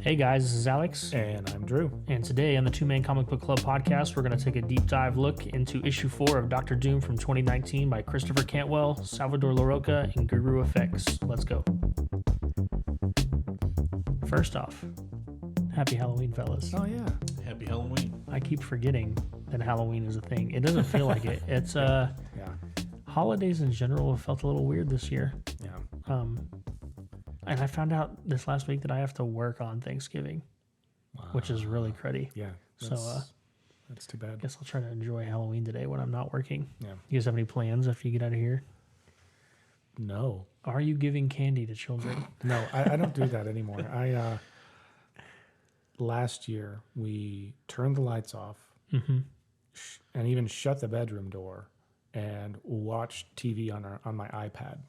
Hey guys, this is Alex. And I'm Drew. And today on the Two Man Comic Book Club podcast, we're going to take a deep dive look into issue 4 of Doctor Doom from 2019 by Christopher Cantwell, Salvador Larroca, and Guru Effects. Let's go. First off, happy Halloween, fellas. Oh, yeah. Happy Halloween. I keep forgetting that Halloween is a thing. It doesn't feel like it. It's, Yeah. holidays in general have felt a little weird this year. Yeah. And I found out this last week that I have to work on Thanksgiving, which is really cruddy. Yeah. So, That's too bad. I guess I'll try to enjoy Halloween today when I'm not working. Yeah. You guys have any plans after you get out of here? No. Are you giving candy to children? No, I don't do that anymore. Last year, we turned the lights off and even shut the bedroom door and watched TV on my iPad.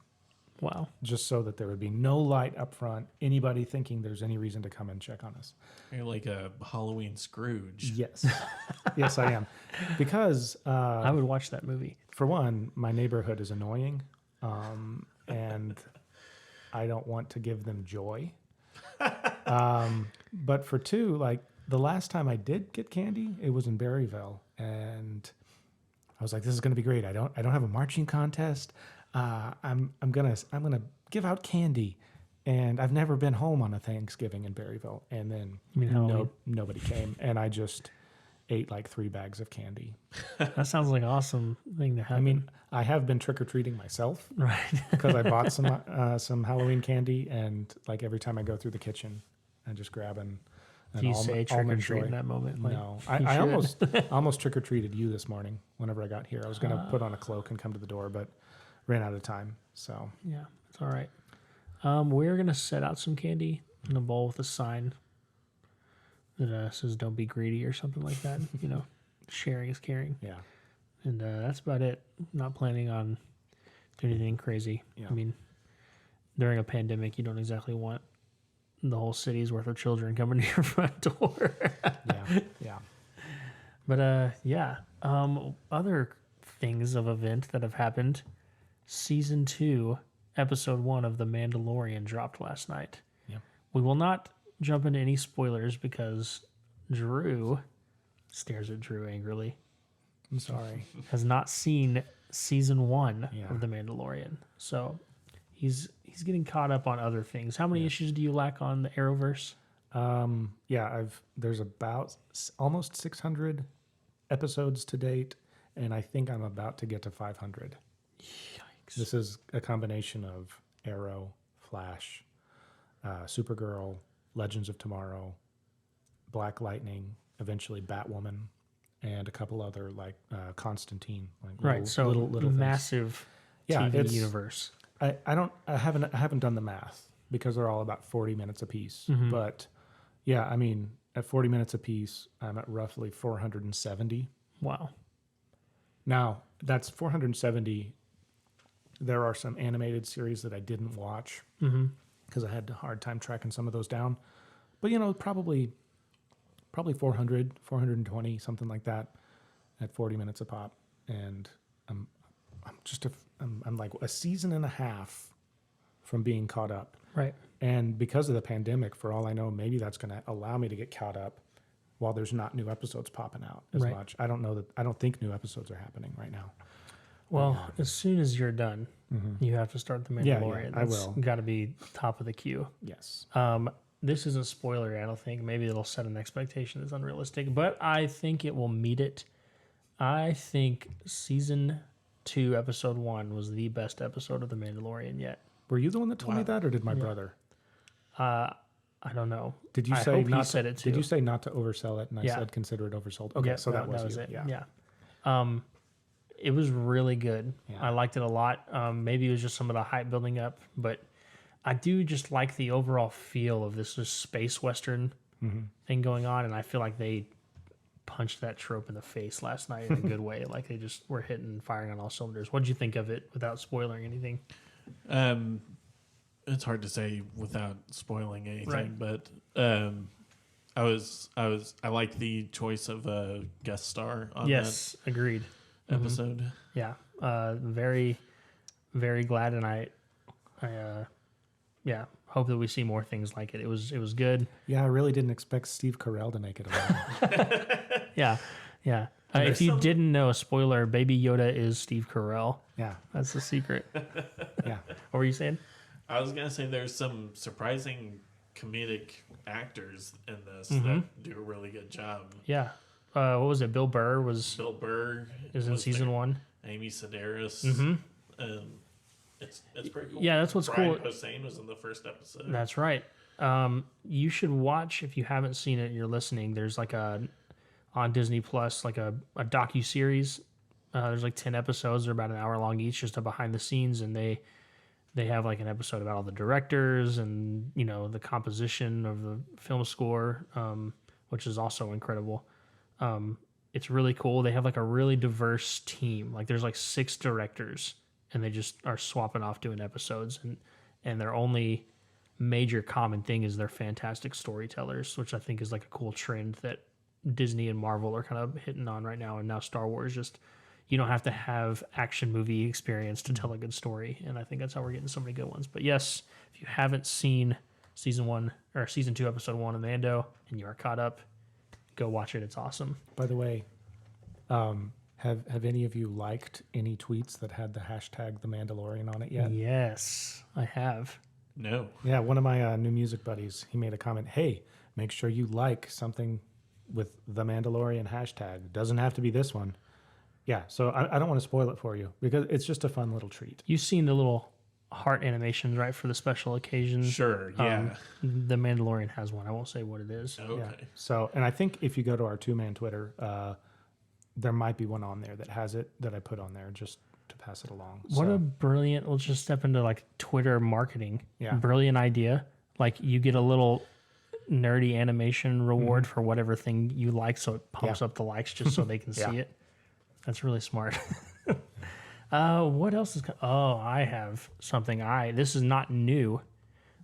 Wow. Just so that there would be no light up front, anybody thinking there's any reason to come and check on us. You're like a Halloween Scrooge. Yes. Yes, I am. Because, I would watch that movie. for one, my neighborhood is annoying, and I don't want to give them joy. But for two, like the last time I did get candy, it was in Berryville, and I was like, "This is going to be great." I don't have a marching contest. I'm gonna give out candy, and I've never been home on a Thanksgiving in Berryville, and then You mean Halloween? nobody came, and I just ate like 3 bags of candy. That sounds like an awesome thing to happen. I mean, I have been trick or treating myself right. because I bought some Halloween candy, and like every time I go through the kitchen, I just grab an Do you say trick or almond treat Joy. in that moment? Like, No, you I should. almost trick or treated you this morning. Whenever I got here, I was going to put on a cloak and come to the door, but ran out of time. So Yeah, it's all right. We're going to set out some candy in a bowl with a sign that says "Don't be greedy" or something like that. You know, sharing is caring. yeah, And that's about it. Not planning on doing anything crazy. Yeah. I mean, during a pandemic, you don't exactly want the whole city's worth of children coming to your front door. yeah. But yeah. Other things of event that have happened. Season 2, episode 1 of The Mandalorian dropped last night. Yep. We will not jump into any spoilers because Drew stares at Drew angrily. I'm sorry. Has not seen season 1 Yeah. of The Mandalorian. So he's getting caught up on other things. How many issues do you lack on the Arrowverse? Yeah, there's about almost 600 episodes to date, and I think I'm about to get to 500. Yikes. This is a combination of Arrow, Flash, Supergirl, Legends of Tomorrow, Black Lightning, eventually Batwoman, and a couple other like Constantine. Like Right, so little things. massive Yeah, TV it's- universe. I haven't done the math because they're all about 40 minutes apiece. But yeah, I mean, at 40 minutes apiece, I'm at roughly 470. Wow. Now, that's 470. There are some animated series that I didn't watch because I had a hard time tracking some of those down. But, you know, probably 400, 420, something like that at 40 minutes a pop. And I'm like a season and a half from being caught up. Right. And because of the pandemic, for all I know, maybe that's going to allow me to get caught up while there's not new episodes popping out as Right. much. I don't think new episodes are happening right now. Well, as soon as you're done, you have to start The Yeah, Mandalorian. I will. Got to be top of the queue. Yes. This isn't spoilery, I don't think. Maybe it'll set an expectation that's unrealistic, but I think it will meet it. I think season 2, episode 1 was the best episode of The Mandalorian yet. Were you the one that told me that, or did my brother? I don't know. Did you I say hope he not? said it too. Did you say not to oversell it? And I Yeah. said consider it oversold. Okay, Yeah, so that was you. it. Yeah. It was really good. Yeah. I liked it a lot. Maybe it was just some of the hype building up, but I do just like the overall feel of this just space western thing going on, and I feel like they punched that trope in the face last night in a good way. Like they just were hitting, firing on all cylinders. What did you think of it without spoiling anything? It's hard to say without spoiling anything, Right. but I like the choice of a guest star on Yes, agreed. that episode. Yeah, very, very glad, and I hope that we see more things like it. It was good. Yeah, I really didn't expect Steve Carell to make it along. Yeah, yeah. If you didn't know, spoiler: Baby Yoda is Steve Carell. Yeah, That's the secret. yeah. What were you saying? I was gonna say there's some surprising comedic actors in this that do a really good job. Yeah. What was it? Bill Burr Bill Burr is in was season there. 1. Amy Sedaris. It's pretty cool. Yeah, that's what's Brian cool. Hossein was in the first episode. That's right. You should watch, if you haven't seen it and you're listening, there's like on Disney Plus, like a docu-series. There's like 10 episodes. They're about an hour long each, just a behind the scenes. And they have like an episode about all the directors and, the composition of the film score, which is also incredible. It's really cool. They have like a really diverse team. Like there's like 6 directors and they just are swapping off doing episodes, and their only major common thing is they're fantastic storytellers, which I think is like a cool trend that Disney and Marvel are kind of hitting on right now. And now Star Wars, just, you don't have to have action movie experience to tell a good story. And I think that's how we're getting so many good ones. But yes, if you haven't seen season 2, episode 1 of Mando, and you are caught up, go watch it. It's awesome. By the way, have any of you liked any tweets that had the hashtag The Mandalorian on it yet? Yes, I have. No. Yeah, one of my new music buddies, he made a comment, hey, make sure you like something with The Mandalorian hashtag. Doesn't have to be this one. Yeah, so I don't want to spoil it for you because it's just a fun little treat. You've seen the little heart animations, right, for the special occasions? Sure, yeah. The Mandalorian has one. I won't say what it is. Okay. Yeah. So, and I think if you go to our 2-man Twitter, there might be one on there that has it that I put on there just to pass it along. What a brilliant, let's just step into like Twitter marketing. Yeah. Brilliant idea. Like you get a little nerdy animation reward for whatever thing you like, so it pumps up the likes just so they can see it. That's really smart. What else is? I have something. This is not new,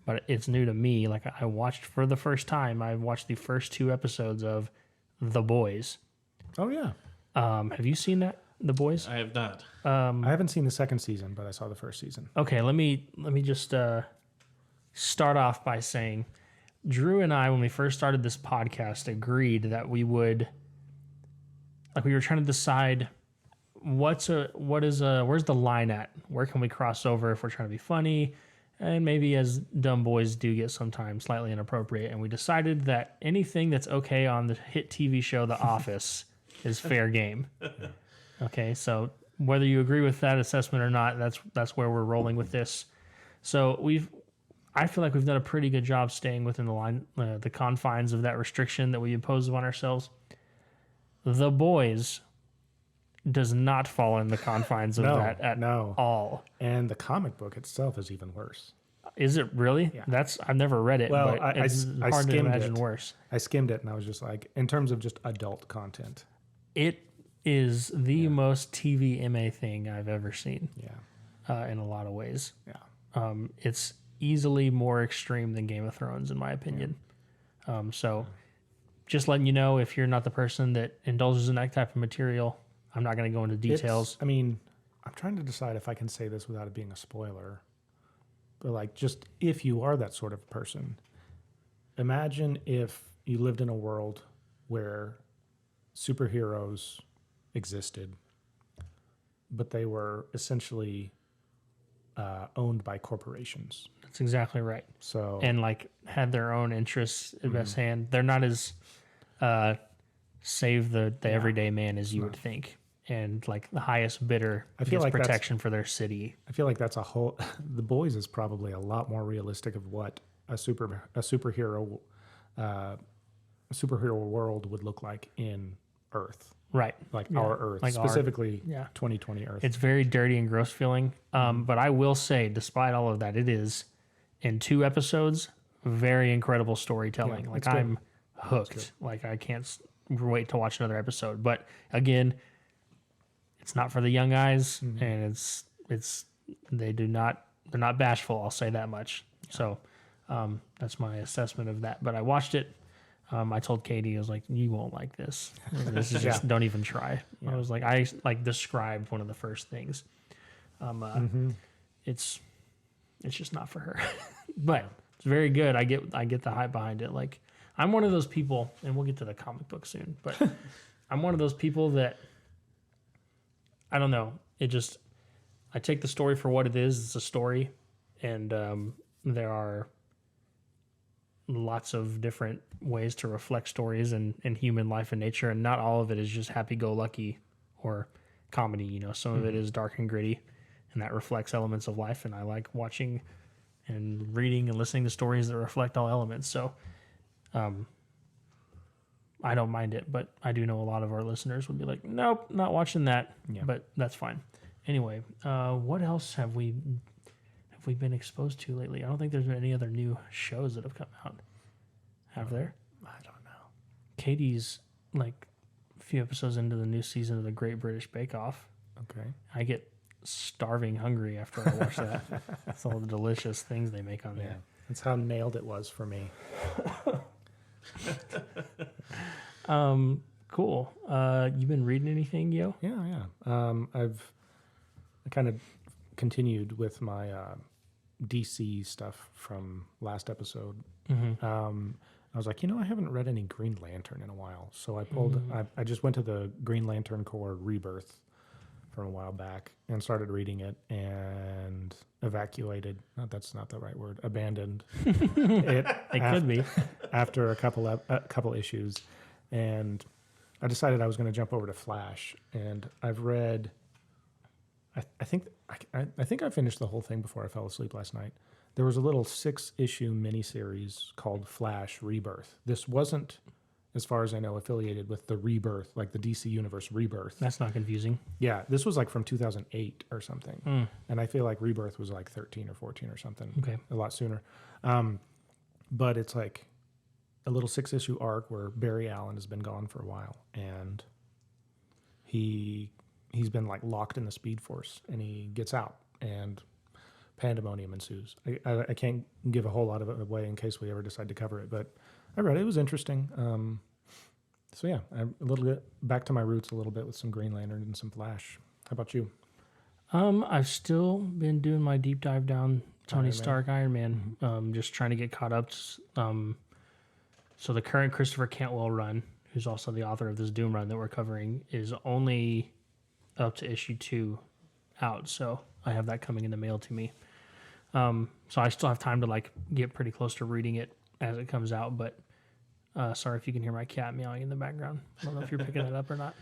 but it's new to me. Like I watched for the first time. I watched the first 2 episodes of The Boys. Oh yeah. Have you seen that, The Boys? I have not. I haven't seen the second season, but I saw the first season. Okay, let me just start off by saying, Drew and I, when we first started this podcast, agreed that we would, like, we were trying to decide where's the line at? Where can we cross over if we're trying to be funny? And maybe, as dumb boys do get sometimes, slightly inappropriate. And we decided that anything that's okay on the hit TV show The Office is fair game. Okay, so whether you agree with that assessment or not, that's where we're rolling with this. So I feel like we've done a pretty good job staying within the confines of that restriction that we impose upon ourselves. The Boys does not fall in the confines of that at all. And the comic book itself is even worse. Is it really? Yeah. I've never read it, Well, but I it's hard to skimmed imagine it. worse. I skimmed it and I was just like, in terms of just adult content. It is the most TV MA thing I've ever seen. Yeah. In a lot of ways. Yeah. It's easily more extreme than Game of Thrones, in my opinion. So just letting you know, if you're not the person that indulges in that type of material, I'm not going to go into details. I'm trying to decide if I can say this without it being a spoiler. But like, just if you are that sort of person, imagine if you lived in a world where superheroes existed, but they were essentially owned by corporations. That's exactly right. So And like had their own interests at best hand. They're not as save the everyday man as you would think. And like the highest bidder gets like protection for their city. I feel like that's a whole. The Boys is probably a lot more realistic of what a superhero world would look like in Earth, Right. like Yeah. our Earth, Like specifically 2020 Earth. It's very dirty and gross feeling. But I will say, despite all of that, it is in 2 episodes, very incredible storytelling. Yeah, like it's good. I'm hooked. Like I can't wait to watch another episode. But again, it's not for the young eyes, and they're not bashful. I'll say that much. So that's my assessment of that. But I watched it. I told Katie, I was like, you won't like this. This is just, don't even try. I was like, I described one of the first things. It's just not for her. But It's very good. I get the hype behind it. Like, I'm one of those people, and we'll get to the comic book soon, but I'm one of those people that, I don't know. I take the story for what it is. It's a story, and there are lots of different ways to reflect stories and human life and nature, and not all of it is just happy-go-lucky or comedy. You know, some of it is dark and gritty, and that reflects elements of life, and I like watching and reading and listening to stories that reflect all elements. So I don't mind it, but I do know a lot of our listeners would be like, nope, not watching that. Yeah. But that's fine. Anyway, what else have we been exposed to lately? I don't think there's been any other new shows that have come out. Have there? I don't know. Katie's like a few episodes into the new season of the Great British Bake Off. Okay. I get starving hungry after I watch that. It's all the delicious things they make on there. That's how nailed it was for me. Cool. You been reading anything, yo? Yeah. I kind of continued with my DC stuff from last episode. I was like, I haven't read any Green Lantern in a while. So I pulled, I just went to the Green Lantern Corps Rebirth from a while back and started reading it and evacuated. No, that's not the right word. Abandoned it. Could be. After a couple issues. And I decided I was going to jump over to Flash. And I've read, I think I finished the whole thing before I fell asleep last night. There was a little 6-issue miniseries called Flash Rebirth. This wasn't, as far as I know, affiliated with the Rebirth, like the DC Universe Rebirth. That's not confusing. Yeah, this was like from 2008 or something. And I feel like Rebirth was like 13 or 14 or something. Okay. A lot sooner. But it's like a little 6-issue arc where Barry Allen has been gone for a while. And he's been like locked in the Speed Force. And he gets out. And pandemonium ensues. I can't give a whole lot of it away in case we ever decide to cover it. But I read it. It was interesting. So yeah, I'm a little bit back to my roots a little bit with some Green Lantern and some Flash. How about you? I've still been doing my deep dive down Tony Stark Iron Man. Just trying to get caught up. So the current Christopher Cantwell run, who's also the author of this Doom run that we're covering, is only up to issue 2 out. So I have that coming in the mail to me. So I still have time to like get pretty close to reading it as it comes out, but sorry if you can hear my cat meowing in the background. I don't know if you're picking it up or not.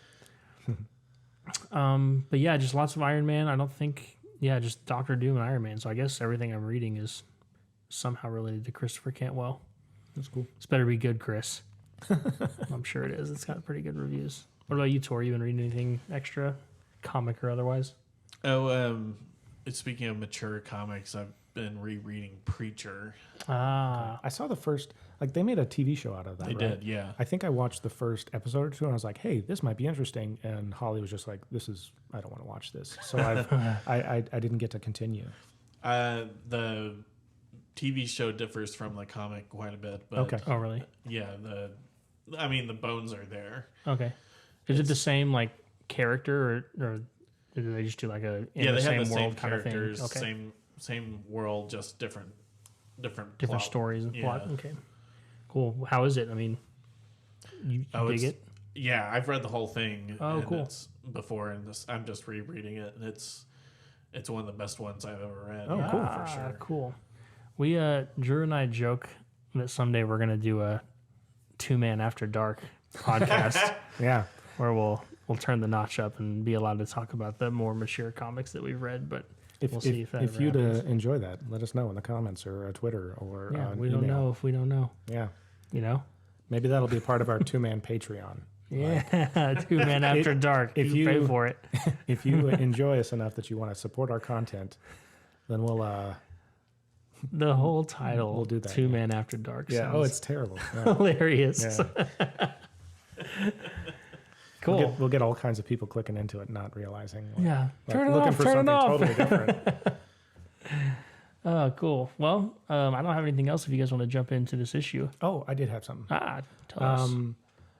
But yeah, just lots of Iron Man. I don't think, just Doctor Doom and Iron Man. So I guess everything I'm reading is somehow related to Christopher Cantwell. That's cool. It's better be good, Chris. I'm sure it is. It's got pretty good reviews. What about you, Tor? You been reading anything extra, comic or otherwise? Speaking of mature comics, I've been rereading Preacher. I saw the first, like they made a TV show out of that. They did, yeah. I think I watched the first episode or two and I was like, hey, this might be interesting. And Holly was just like, I don't want to watch this. So I didn't get to continue. The TV show differs from the comic quite a bit. But okay. Oh, really? Yeah. The bones are there. Okay. Is it the same like character or did they just do like a they have same the world same kind of thing? characters, Okay. same world, just different plot. Stories and plot. Okay, cool. How is it? I mean, you dig it? Yeah, I've read the whole thing. Oh, cool. Before, and I'm just rereading it, and it's one of the best ones I've ever read. Oh, cool, for sure. Cool. We Drew and I joke that someday we're gonna do a 2-man After Dark podcast. Yeah, where we'll turn the notch up and be allowed to talk about the more mature comics that we've read, but we'll see if that if ever you'd happens. enjoy that, let us know in the comments or Twitter or we email. don't know if we don't know. Yeah, maybe that'll be part of our 2-man Patreon. Yeah, 2-man After Dark. If you pay for it, if you enjoy us enough that you want to support our content, then we'll the whole title. We'll do that. 2-man After Dark. Yeah. Oh, it's terrible. Yeah. Hilarious. Yeah. Cool. We'll get all kinds of people clicking into it, not realizing. Turn it looking off. for Turn it something off. totally different. Oh, cool. Well, I don't have anything else. If you guys want to jump into this issue. Oh, I did have something. Tell us.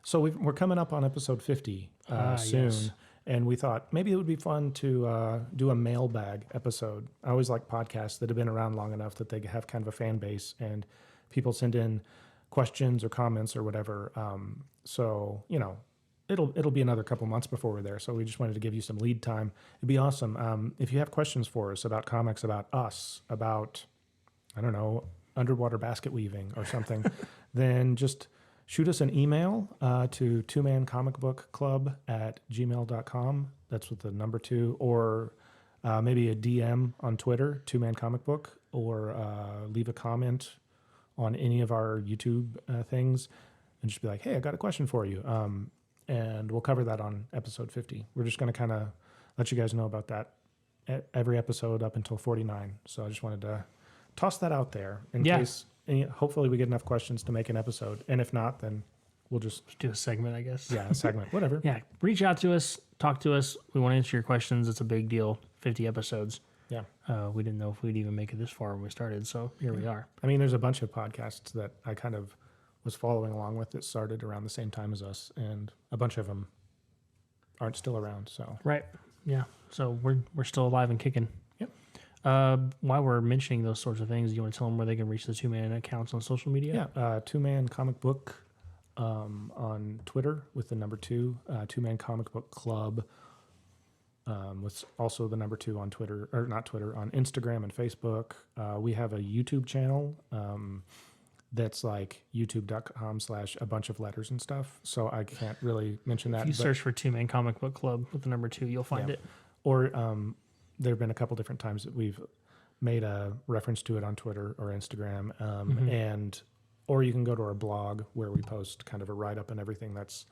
So we're coming up on episode 50 soon, yes. And we thought maybe it would be fun to do a mailbag episode. I always like podcasts that have been around long enough that they have kind of a fan base and people send in questions or comments or whatever. So, it'll be another couple months before we're there. So we just wanted to give you some lead time. It'd be awesome. If you have questions for us about comics, about us, about, I don't know, underwater basket weaving or something, then just shoot us an email to twomancomicbookclub@gmail.com. That's with the number 2, or maybe a DM on Twitter, 2mancomicbook, or leave a comment on any of our YouTube things and just be like, hey, I got a question for you. And we'll cover that on episode 50. We're just going to kind of let you guys know about that every episode up until 49. So I just wanted to toss that out there in case. And hopefully we get enough questions to make an episode. And if not, then we'll just do a segment, I guess. Yeah, a segment, whatever. Yeah, reach out to us, talk to us. We want to answer your questions. It's a big deal. 50 episodes. Yeah. We didn't know if we'd even make it this far when we started, so here we are. I mean, there's a bunch of podcasts that I kind of was following along with that started around the same time as us, and a bunch of them aren't still around. So right, yeah. So we're still alive and kicking. Yep. While we're mentioning those sorts of things, do you want to tell them where they can reach the 2-man accounts on social media? Yeah, 2-Man Comic Book on Twitter with the number 2, 2-Man Comic Book Club with also the number 2 on Twitter, or not Twitter, on Instagram and Facebook. We have a YouTube channel that's like youtube.com/a bunch of letters and stuff. So I can't really mention that. If you search for 2-Man Comic Book Club with the number 2, you'll find it. Or there have been a couple different times that we've made a reference to it on Twitter or Instagram. Or you can go to our blog where we post kind of a write-up and everything. That's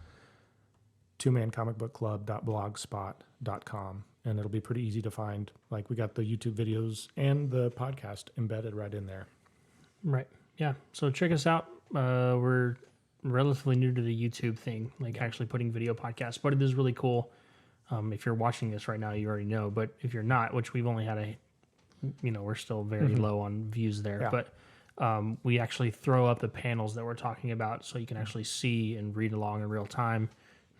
2mancomicbookclub.blogspot.com. And it'll be pretty easy to find. Like, we got the YouTube videos and the podcast embedded right in there. Right. Yeah. So check us out. We're relatively new to the YouTube thing, like actually putting video podcasts, but it is really cool. If you're watching this right now, you already know, but if you're not, which we've only had we're still very low on views there, but we actually throw up the panels that we're talking about so you can actually see and read along in real time.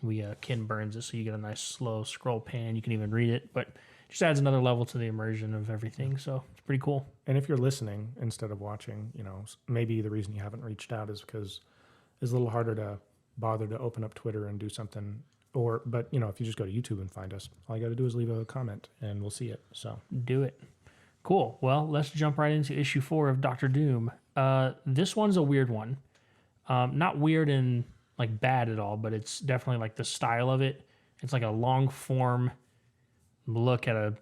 We Ken burns it so you get a nice slow scroll pan. You can even read it, but it just adds another level to the immersion of everything. So it's pretty cool. And if you're listening instead of watching, maybe the reason you haven't reached out is because it's a little harder to bother to open up Twitter and do something. But if you just go to YouTube and find us, all you got to do is leave a comment and we'll see it. So do it. Cool. Well, let's jump right into issue 4 of Dr. Doom. This one's a weird one. Not weird in like bad at all, but it's definitely like the style of it. It's like a long form look at a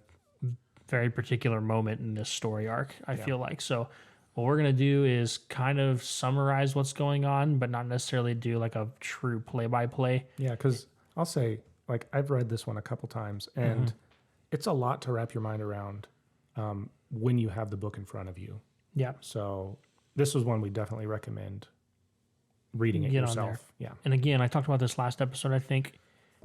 very particular moment in this story arc, I feel like. So what we're going to do is kind of summarize what's going on, but not necessarily do like a true play-by-play. Yeah, because I'll say, like, I've read this one a couple times, and it's a lot to wrap your mind around when you have the book in front of you. Yeah. So this was one we definitely recommend reading it yourself. Yeah. And again, I talked about this last episode, I think.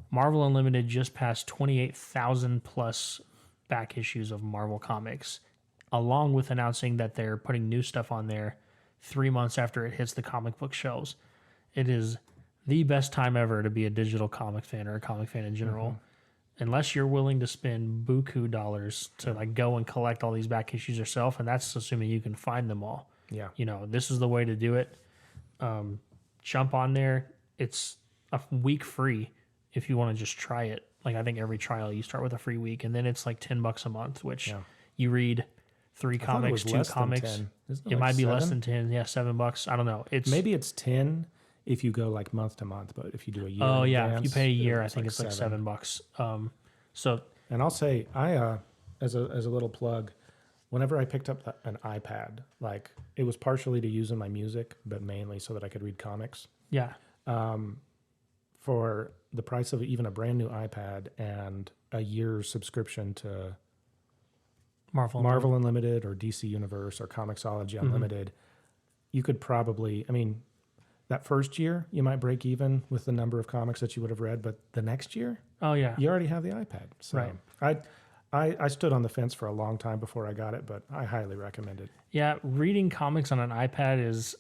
Marvel Unlimited just passed 28,000 plus back issues of Marvel Comics, along with announcing that they're putting new stuff on there 3 months after it hits the comic book shelves. It is the best time ever to be a digital comic fan or a comic fan in general, unless you're willing to spend buku dollars to like go and collect all these back issues yourself, and that's assuming you can find them all. Yeah. This is the way to do it. Jump on there. It's a week free if you want to just try it. Like, I think every trial you start with a free week, and then it's like $10 a month, which you read 3 comics, 2 comics. It might be less than 10. Yeah, $7. I don't know. Maybe it's 10 if you go like month to month, but if you do a year, if you pay a year, I think it's like $7. And I'll say, I as a little plug, whenever I picked up an iPad, like, it was partially to use in my music, but mainly so that I could read comics. Yeah. For the price of even a brand new iPad and a year's subscription to Marvel Unlimited or DC Universe or Comixology Unlimited, you could probably, that first year you might break even with the number of comics that you would have read, but the next year, you already have the iPad. So I stood on the fence for a long time before I got it, but I highly recommend it. Yeah, reading comics on an iPad is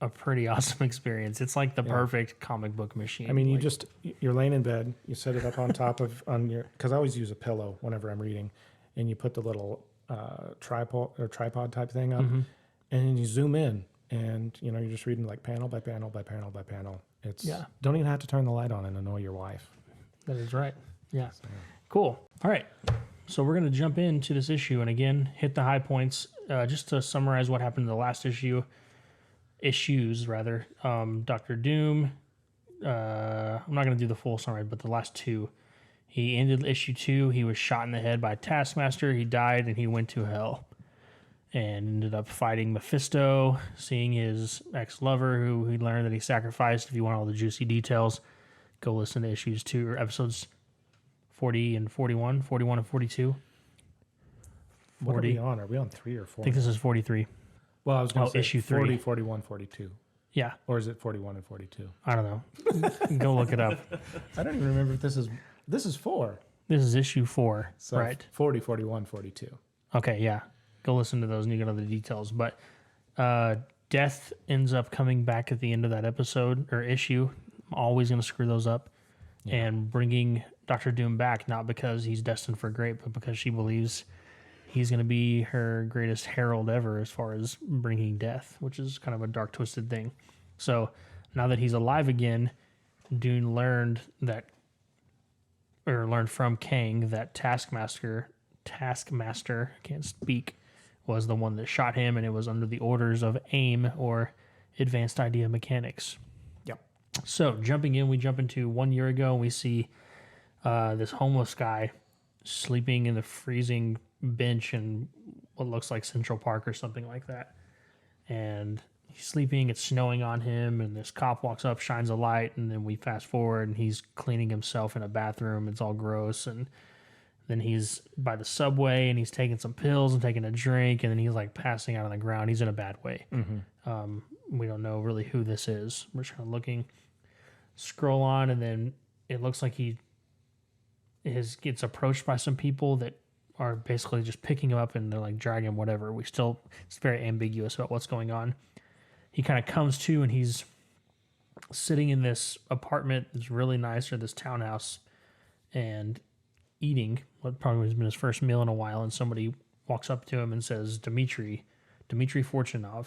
a pretty awesome experience. It's like the perfect comic book machine. I mean, like, you're laying in bed, you set it up on top on your, because I always use a pillow whenever I'm reading, and you put the little tripod type thing up, and then you zoom in, and you're just reading like panel by panel by panel by panel. It's don't even have to turn the light on and annoy your wife. That is right. Yeah. So. Cool. All right. So we're going to jump into this issue and again hit the high points. Just to summarize what happened in the last issues rather. Dr. Doom. I'm not going to do the full summary, but the last two. He ended issue 2. He was shot in the head by Taskmaster. He died and he went to hell and ended up fighting Mephisto, seeing his ex-lover who he learned that he sacrificed. If you want all the juicy details, go listen to issues 2 or episodes 40 and 41 and 42. What are we on? Are we on 3 or 4? I think this is 43. Well, I was going to say issue 40, 3. 41, 42. Yeah. Or is it 41 and 42? I don't know. Go look it up. I don't even remember if this is 4. This is issue 4, So right? 40, 41, 42. Okay, yeah. Go listen to those and you get all the details. But Death ends up coming back at the end of that episode or issue. I'm always going to screw those up. Yeah. And bringing Dr. Doom back, not because he's destined for great, but because she believes he's going to be her greatest herald ever as far as bringing death, which is kind of a dark, twisted thing. So now that he's alive again, Doom learned from Kang that Taskmaster, can't speak, was the one that shot him, and it was under the orders of AIM, or Advanced Idea Mechanics. Yep. So we jump into 1 year ago, and we see this homeless guy sleeping in the freezing bench in what looks like Central Park or something like that. And he's sleeping, it's snowing on him, and this cop walks up, shines a light, and then we fast forward, and he's cleaning himself in a bathroom. It's all gross, and then he's by the subway, and he's taking some pills and taking a drink, and then he's like passing out on the ground. He's in a bad way. Mm-hmm. We don't know really who this is. We're just kind of looking, scroll on, and then it looks like he gets approached by some people that are basically just picking him up, and they're like dragging him, whatever. It's very ambiguous about what's going on. He kind of comes to, and he's sitting in this apartment that's really nice, or this townhouse, and eating what probably has been his first meal in a while, and somebody walks up to him and says, Dmitry Fortunov,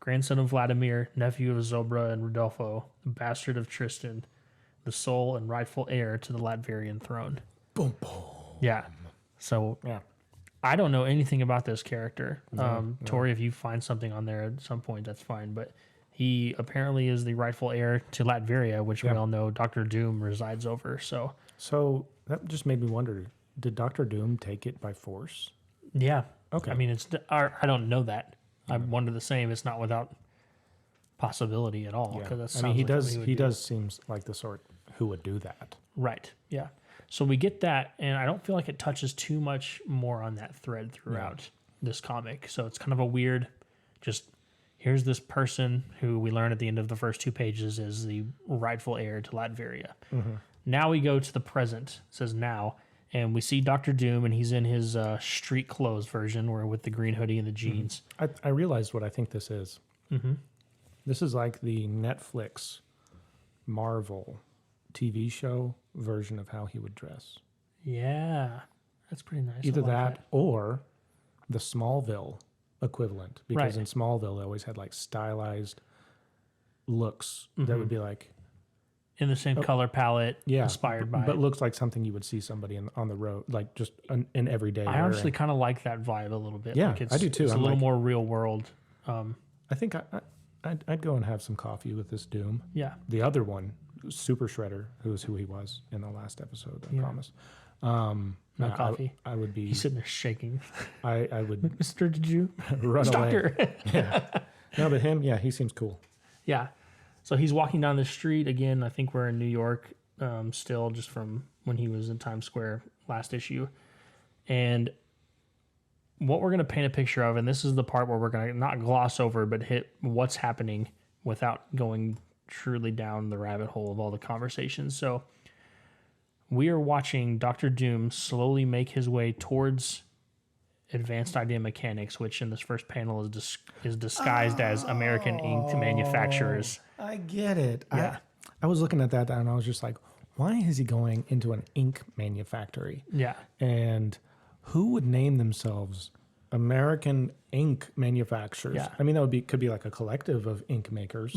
grandson of Vladimir, nephew of Zobra and Rodolfo, the bastard of Tristan, the sole and rightful heir to the Latvian throne. Boom, boom. Yeah. So yeah. I don't know anything about this character. Tori, if you find something on there at some point, that's fine. But he apparently is the rightful heir to Latveria, which we all know Dr. Doom resides over. So that just made me wonder, did Dr. Doom take it by force? Yeah. Okay. I mean, I don't know that. I wonder the same. It's not without possibility at all. Yeah. He does seem like the sort who would do that. Right. Yeah. So we get that, and I don't feel like it touches too much more on that thread throughout this comic. So it's kind of a weird, just here's this person who we learn at the end of the first 2 pages is the rightful heir to Latveria. Mm-hmm. Now we go to the present, it says now, and we see Dr. Doom, and he's in his street clothes version, or with the green hoodie and the jeans. Mm-hmm. I realized what I think this is. Mm-hmm. This is like the Netflix Marvel TV show version of how he would dress. Yeah, that's pretty nice. Either that or the Smallville equivalent, because in Smallville they always had like stylized looks that would be like in the same color palette, inspired by, but looks like something you would see somebody on the road, like just in everyday. I honestly kind of like that vibe a little bit. Yeah, like I do too. It's a little more real world. I think I'd go and have some coffee with this Doom. Yeah, the other one, Super Shredder, who he was in the last episode. I promise. No coffee. I would be. He's sitting there shaking. I would. Mister, did you run Doctor? Away. Yeah. No, but him, he seems cool. Yeah. So he's walking down the street again. I think we're in New York still, just from when he was in Times Square last issue. And what we're going to paint a picture of, and this is the part where we're going to not gloss over, but hit what's happening without going truly down the rabbit hole of all the conversations. So we are watching Dr. Doom slowly make his way towards Advanced Idea Mechanics, which in this first panel is disguised as American ink manufacturers. I get it. Yeah. I was looking at that and I was just like, why is he going into an ink manufactory? Yeah. And who would name themselves American ink manufacturers? Yeah. I mean, could be like a collective of ink makers.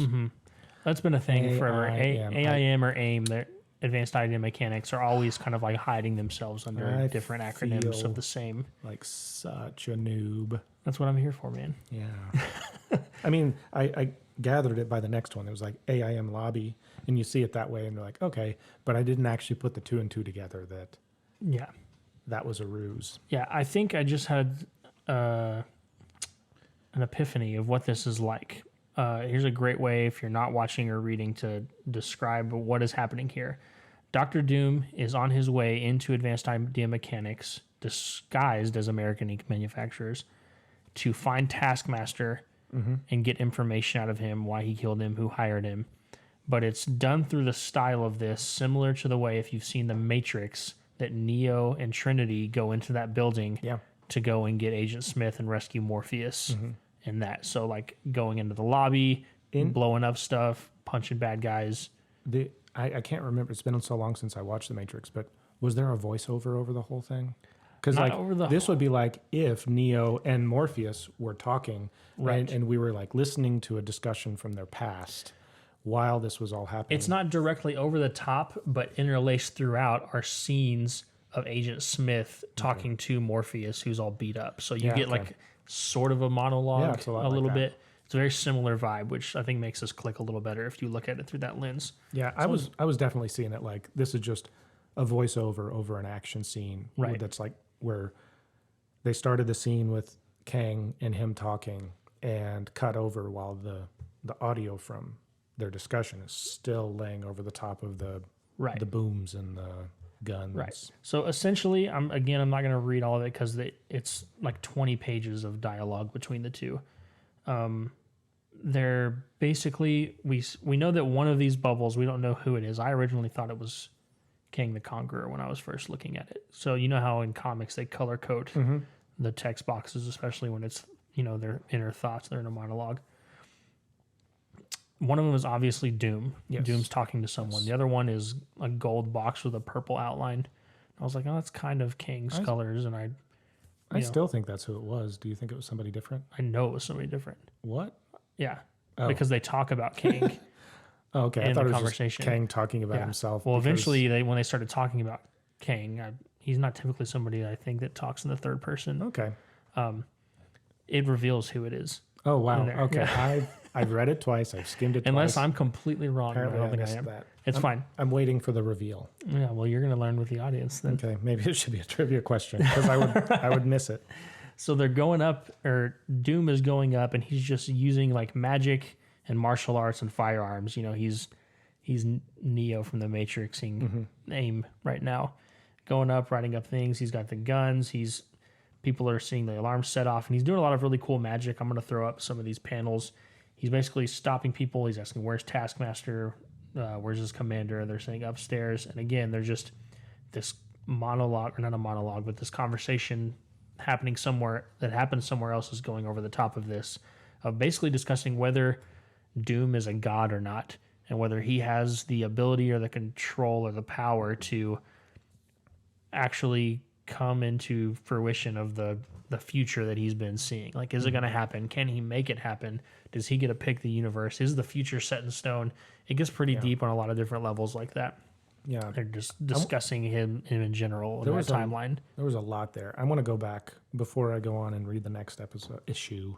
That's been a thing forever. AIM. AIM or AIM, their Advanced Idea Mechanics, are always kind of like hiding themselves under I different acronyms feel of the same. Like such a noob. That's what I'm here for, man. Yeah. I mean, I gathered it by the next one. It was like AIM lobby, and you see it that way, and you're like, okay. But I didn't actually put the 2 and 2 together Yeah. that was a ruse. Yeah, I think I just had an epiphany of what this is like. Here's a great way, if you're not watching or reading, to describe what is happening here. Dr. Doom is on his way into Advanced Idea Mechanics, disguised as American ink manufacturers, to find Taskmaster and get information out of him, why he killed him, who hired him. But it's done through the style of this, similar to the way, if you've seen The Matrix, that Neo and Trinity go into that building to go and get Agent Smith and rescue Morpheus and that. So, like, going into the lobby, blowing up stuff, punching bad guys. I can't remember. It's been so long since I watched The Matrix, but was there a voiceover over the whole thing? Because like this would be like if Neo and Morpheus were talking, Right. and we were like listening to a discussion from their past while this was all happening. It's not directly over the top, but interlaced throughout are scenes of Agent Smith talking to Morpheus, who's all beat up. So you get like sort of a monologue, it's a a lot little like that. bit. It's a very similar vibe, which I think makes us click a little better if you look at it through that lens. Yeah, I was definitely seeing it like this is just a voiceover over an action scene. Right. That's like where they started the scene with Kang and him talking and cut over while the audio from their discussion is still laying over the top of the booms and the guns. Right. So essentially, I'm not going to read all of it because it's like 20 pages of dialogue between the two. They're basically, we know that one of these bubbles, we don't know who it is. I originally thought it was King the Conqueror when I was first looking at it. So you know how in comics they color code the text boxes, especially when it's, their inner thoughts, they're in a monologue. One of them is obviously Doom. Yes. Doom's talking to someone. The other one is a gold box with a purple outline. I was like, oh, that's kind of King's colors, and I still think that's who it was. Do you think it was somebody different? I know it was somebody different. What? Yeah, Oh. because they talk about King. Oh, okay. I in thought the it was conversation. just Kang talking about himself. Well, because- eventually, when they started talking about King, he's not typically somebody I think that talks in the third person. Okay. It reveals who it is. Oh, wow. there. Okay. Yeah. I've read it twice. I've skimmed it Unless twice. I'm completely wrong. But I don't think I missed am. that. It's fine. I'm waiting for the reveal. Yeah, well, you're going to learn with the audience then. Okay. Maybe it should be a trivia question because I would miss it. So they're going up, or Doom is going up, and he's just using like magic and martial arts and firearms. He's Neo from the Matrixing AIM right now, going up, riding up things. He's got the guns. People are seeing the alarms set off, and he's doing a lot of really cool magic. I'm going to throw up some of these panels. He's basically stopping people. He's asking, "Where's Taskmaster? Where's his commander?" They're saying upstairs, and again, they're just this monologue, or not a monologue, but this conversation happening somewhere that happens somewhere else is going over the top of this, of basically discussing whether Doom is a god or not, and whether he has the ability or the control or the power to actually come into fruition of the future that he's been seeing. Like, is it going to happen? Can he make it happen? Does he get to pick the universe? Is the future set in stone? It gets pretty deep on a lot of different levels like that. Yeah. They're just discussing him in general in that timeline. There was a lot there. I want to go back before I go on and read the next issue.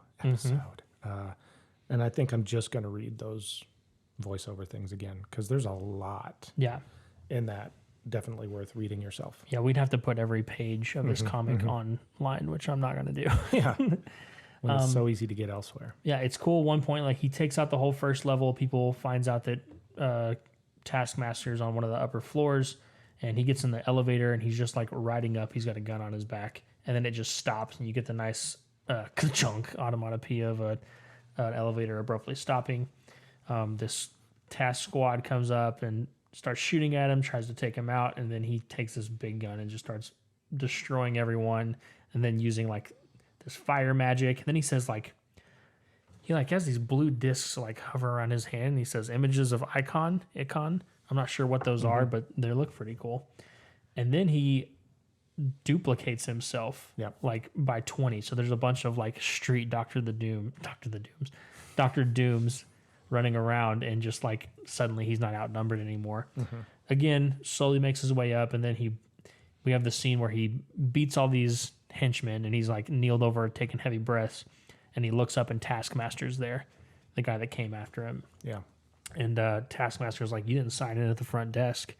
And I think I'm just going to read those voiceover things again because there's a lot in that. Definitely worth reading yourself. Yeah, we'd have to put every page of this comic online, which I'm not going to do. Yeah. When it's so easy to get elsewhere. Yeah, it's cool. At one point, like, he takes out the whole first level. People finds out that Taskmaster's on one of the upper floors, and he gets in the elevator, and he's just like riding up. He's got a gun on his back, and then it just stops, and you get the nice ka-chunk onomatopoeia of an elevator abruptly stopping. This task squad comes up and starts shooting at him, tries to take him out, and then he takes this big gun and just starts destroying everyone, and then using like this fire magic. And then he says like, he like has these blue discs like hover around his hand. And he says images of icon. I'm not sure what those are, but they look pretty cool. And then he duplicates himself like by 20. So there's a bunch of like street Doctor Dooms running around, and just like suddenly he's not outnumbered anymore. Again, slowly makes his way up, and then we have the scene where he beats all these henchmen, and he's like kneeled over taking heavy breaths, and he looks up and Taskmaster's there, the guy that came after him. Yeah. And Taskmaster's like, you didn't sign in at the front desk.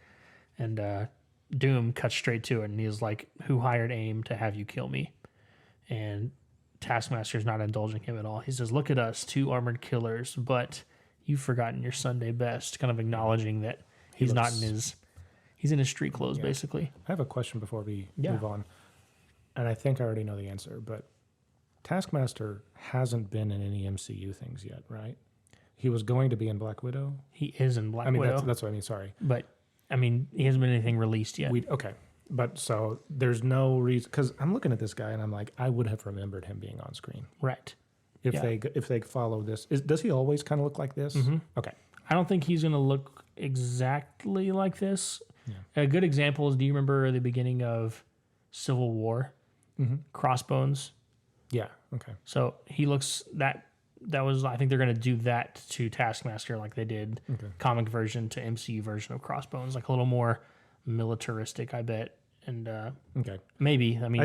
And Doom cuts straight to it, and he's like, who hired AIM to have you kill me? And Taskmaster's not indulging him at all. He says, look at us, 2 armored killers, but you've forgotten your Sunday best, kind of acknowledging that he's in his street clothes, basically. I have a question before we move on. And I think I already know the answer, but Taskmaster hasn't been in any MCU things yet, right? He was going to be in Black Widow. He is in Black Widow. That's what I mean. Sorry. But, I mean, he hasn't been anything released yet. Okay. But so there's no reason, because I'm looking at this guy and I'm like, I would have remembered him being on screen. Right. If they follow this. Does he always kind of look like this? Okay. I don't think he's going to look exactly like this. Yeah. A good example is, do you remember the beginning of Civil War? Crossbones. Yeah. Okay. So he looks that was, I think they're going to do that to Taskmaster like they did comic version to MCU version of Crossbones, like a little more militaristic, I bet. And maybe, I mean,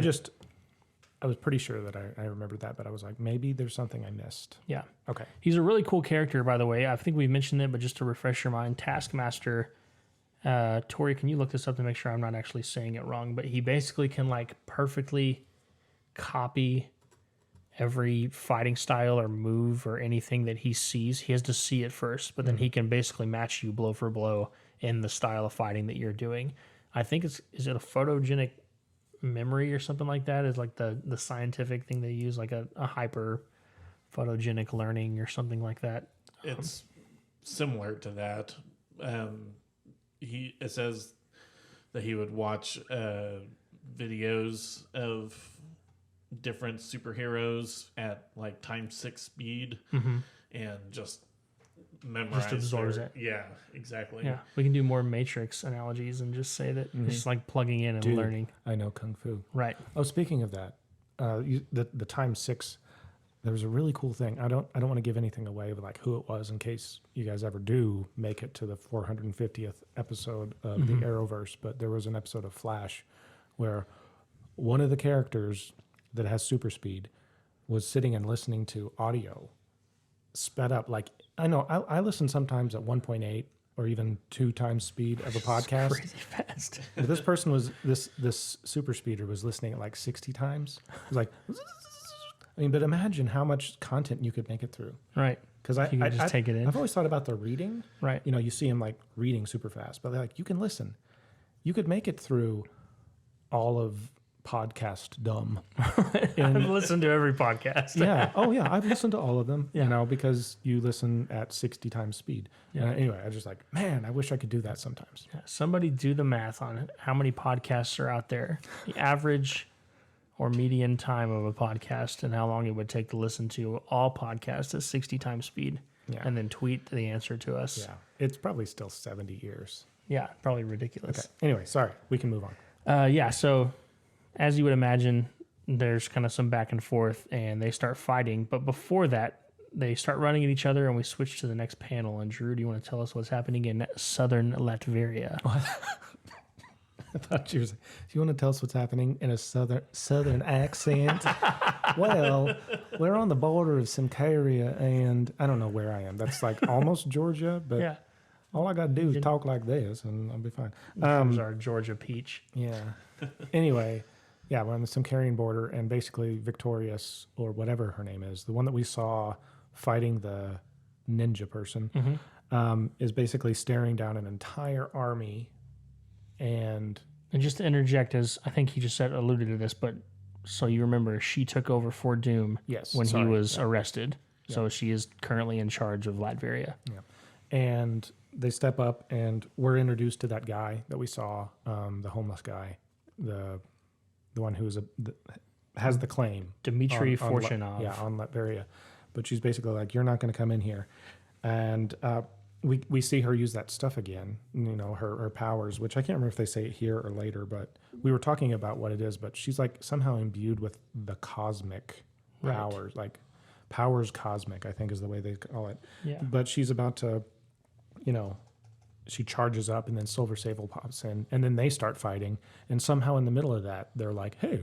I was pretty sure that I remembered that, but I was like, maybe there's something I missed. Yeah. Okay. He's a really cool character, by the way. I think we mentioned it, but just to refresh your mind, Taskmaster, Tori, can you look this up to make sure I'm not actually saying it wrong? But he basically can like perfectly copy every fighting style or move or anything that he sees. He has to see it first, but then he can basically match you blow for blow in the style of fighting that you're doing. I think is it a photogenic memory or something like that? Is like the scientific thing they use, like a hyper photogenic learning or something like that. It's similar to that. It says that he would watch videos of different superheroes at like times 6 speed and just memorize. Just absorbs it. Yeah, exactly. Yeah, we can do more Matrix analogies and just say that it's just like plugging in and learning. I know Kung Fu. Right. Oh, speaking of that, the times 6. There was a really cool thing. I don't want to give anything away, but like who it was, in case you guys ever do make it to the 450th episode of the Arrowverse. But there was an episode of Flash where one of the characters that has super speed was sitting and listening to audio sped up. Like I know I listen sometimes at 1.8 or even 2 times speed of a podcast. Crazy fast. But this person was this super speeder was listening at like 60 times. It was like. I mean, but imagine how much content you could make it through. Right. Because I just take it in. I've always thought about the reading. Right. You know, you see them like reading super fast, but like you can listen. You could make it through all of podcast dumb. I've listened to every podcast. Yeah. Oh, yeah. I've listened to all of them, Yeah. you know, because you listen at 60 times speed. Yeah. Anyway, I was just like, man, I wish I could do that sometimes. Yeah, somebody do the math on it. How many podcasts are out there? The average or median time of a podcast and how long it would take to listen to all podcasts at 60 times speed. Yeah. And then tweet the answer to us. Yeah. It's probably still 70 years. Yeah, probably ridiculous. Okay. Anyway, sorry. We can move on. Yeah, so as you would imagine, there's kind of some back and forth and they start fighting. But before that, they start running at each other and we switch to the next panel. And Drew, do you want to tell us what's happening in southern Latveria? I thought you were saying, do you want to tell us what's happening in a southern accent? Well, we're on the border of Simcaria, and I don't know where I am. That's like almost Georgia, but Yeah. all I got to do is talk like this, and I'll be fine. There's our Georgia peach. Yeah. Anyway, yeah, we're on the Simcarian border, and basically Victorious, or whatever her name is, the one that we saw fighting the ninja person, is basically staring down an entire army. And just to interject, as I think he just alluded to this, but so you remember, she took over for Doom when he was arrested. Yeah. So she is currently in charge of Latveria. Yeah. And they step up, and we're introduced to that guy that we saw, the homeless guy, the one who was has the claim. Dmitry on Fortunov. Yeah, on Latveria. But she's basically like, you're not going to come in here. And we see her use that stuff again, her powers, which I can't remember if they say it here or later, but we were talking about what it is. But she's like somehow imbued with the cosmic powers, like powers cosmic, I think is the way they call it. Yeah. But she's about to, she charges up and then Silver Sable pops in and then they start fighting. And somehow in the middle of that, they're like, hey,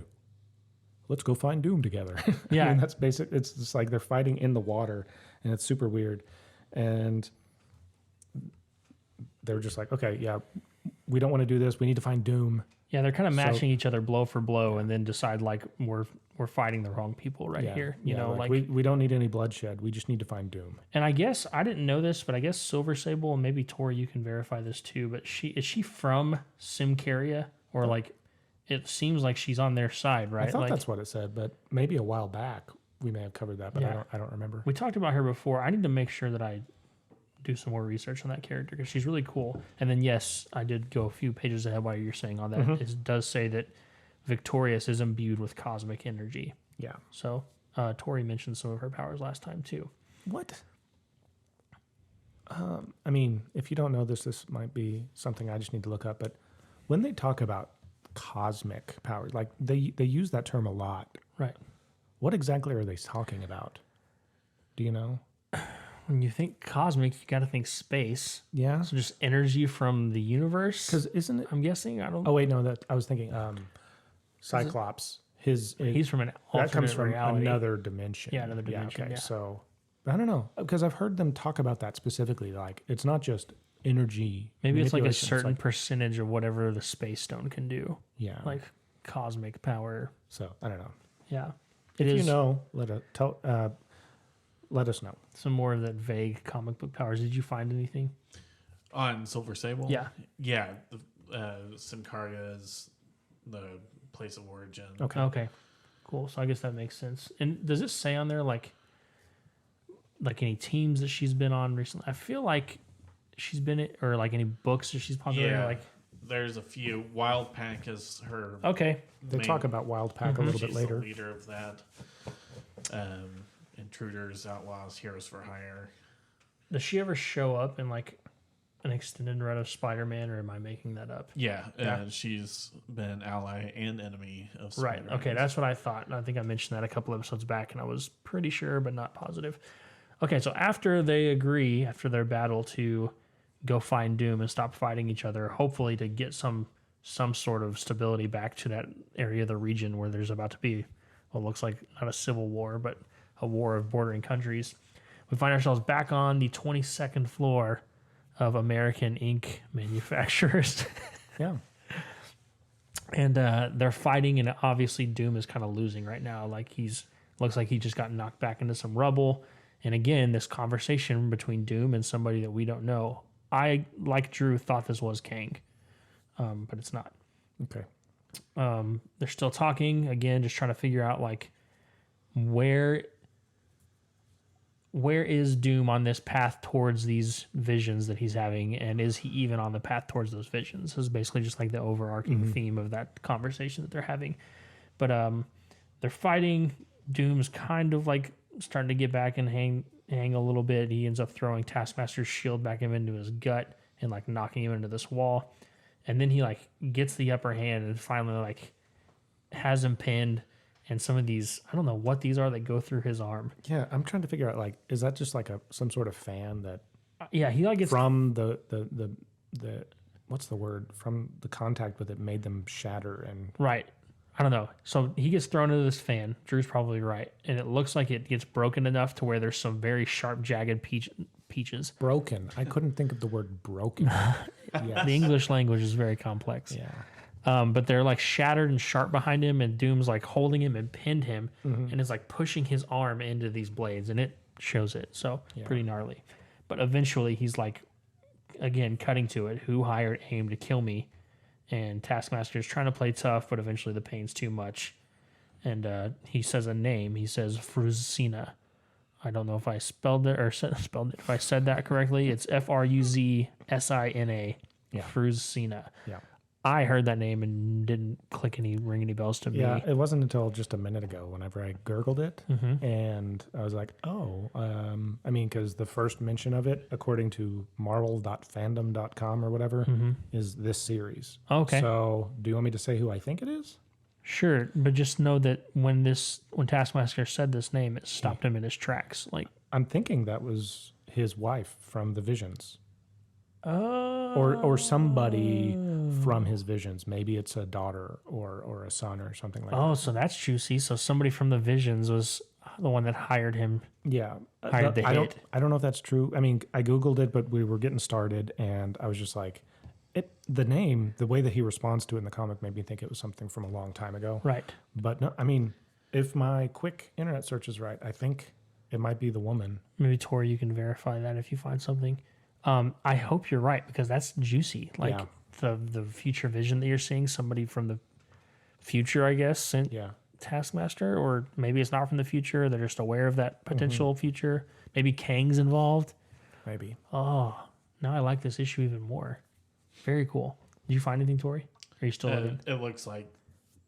let's go find Doom together. Yeah. I mean, that's basic. It's just like they're fighting in the water and it's super weird. And they're just like, okay, yeah, we don't want to do this. We need to find Doom. Yeah, they're kind of matching each other blow for blow and then decide like we're fighting the wrong people here. Like we don't need any bloodshed. We just need to find Doom. And I guess I didn't know this, but I guess Silver Sable, and maybe Tori, you can verify this too, but is she from Simcaria? Or like it seems like she's on their side, right? I thought like, that's what it said, but maybe a while back we may have covered that, but Yeah. I don't remember. we talked about her before. I need to make sure that I do some more research on that character because she's really cool. And then yes, I did go a few pages ahead while you're saying all that. Mm-hmm. It does say that Victorious is imbued with cosmic energy. Yeah. So Tori mentioned some of her powers last time too. What? I mean, if you don't know this might be something I just need to look up. But when they talk about cosmic powers, like they use that term a lot. Right. What exactly are they talking about? Do you know? When you think cosmic, you got to think space. Yeah. So just energy from the universe. Because isn't it? I'm guessing. I don't. Oh wait, no. That I was thinking. Cyclops. He's from an alternate that comes from reality. another dimension. Yeah, another dimension, Okay, yeah. so I don't know because I've heard them talk about that specifically. Like it's not just energy. Maybe it's like a manipulation, it's certain like- percentage of whatever the space stone can do, Yeah. like cosmic power. So I don't know. Yeah, If it you is know, let us know. some more of that vague comic book powers. Did you find anything? On Silver Sable? Yeah. Yeah. Simcaria is the place of origin. Okay. Okay, cool. So I guess that makes sense. And does it say on there like any teams that she's been on recently? I feel like she's been or like any books that she's popular. Yeah. Like There's a few. Wild Pack is her. okay, They talk about Wild Pack a little bit She's later. the leader of that. Intruders, Outlaws, Heroes for Hire. does she ever show up in like an extended run of Spider-Man, or am I making that up? Yeah, Yeah. and she's been ally and enemy of Right. Spider-Man. Okay, that's what I thought. I think I mentioned that a couple episodes back, and I was pretty sure, but not positive. Okay, so after they agree, after their battle, to go find Doom and stop fighting each other, hopefully to get some sort of stability back to that area of the region where there's about to be what looks like not a civil war, but a war of bordering countries. We find ourselves back on the 22nd floor of American ink manufacturers. Yeah. And they're fighting, and obviously Doom is kind of losing right now. Like looks like he just got knocked back into some rubble. And again, this conversation between Doom and somebody that we don't know. I, like Drew, thought this was Kang, but it's not. Okay. They're still talking again, just trying to figure out like where is Doom on this path towards these visions that he's having, and is he even on the path towards those visions? This is basically just like the overarching theme of that conversation that they're having. But they're fighting. Doom's kind of like starting to get back and hang a little bit. He ends up throwing Taskmaster's shield back into his gut and like knocking him into this wall. And then he like gets the upper hand and finally like has him pinned. And some of these, I don't know what these are that go through his arm. Yeah, I'm trying to figure out like, is that just like some sort of fan that Yeah, he like gets from the what's the word, from the contact with it made them shatter and right. I don't know. So he gets thrown into this fan. Drew's probably right. And it looks like it gets broken enough to where there's some very sharp, jagged peaches. broken. I couldn't think of the word broken. Yes. The English language is very complex. Yeah. But they're like shattered and sharp behind him, and Doom's like holding him and pinned him, and is like pushing his arm into these blades, and it shows it. So pretty gnarly. But eventually he's like, again, cutting to it. Who hired AIM to kill me? And Taskmaster is trying to play tough, but eventually the pain's too much. And he says a name. He says Fruzsina. I don't know if I spelled it or spelled it. If I said that correctly, it's Fruzsina. Yeah. Fruzsina. Yeah. I heard that name and didn't ring any bells to Yeah, me. it wasn't until just a minute ago whenever I Googled it, and I was like, oh, I mean, because the first mention of it, according to marvel.fandom.com or whatever, is this series. Okay. So do you want me to say who I think it is? Sure, but just know that when Taskmaster said this name, it stopped him in his tracks. Like, I'm thinking that was his wife from the Visions. oh, Or somebody from his visions. Maybe it's a daughter or a son or something like that. oh, so that's juicy. So somebody from the Visions was the one that hired him. Yeah. Hired the hit. I don't know if that's true. I mean, I Googled it, but we were getting started and I was just like, the name, the way that he responds to it in the comic made me think it was something from a long time ago. Right. But no, I mean, if my quick internet search is right, I think it might be the woman. Maybe Tori, you can verify that if you find something. I hope you're right because that's juicy. Like the future vision that you're seeing, somebody from the future, I guess, sent Taskmaster, or maybe it's not from the future. They're just aware of that potential future. Maybe Kang's involved. Maybe. Oh, now I like this issue even more. Very cool. Did you find anything, Tori? Are you still looking It looks like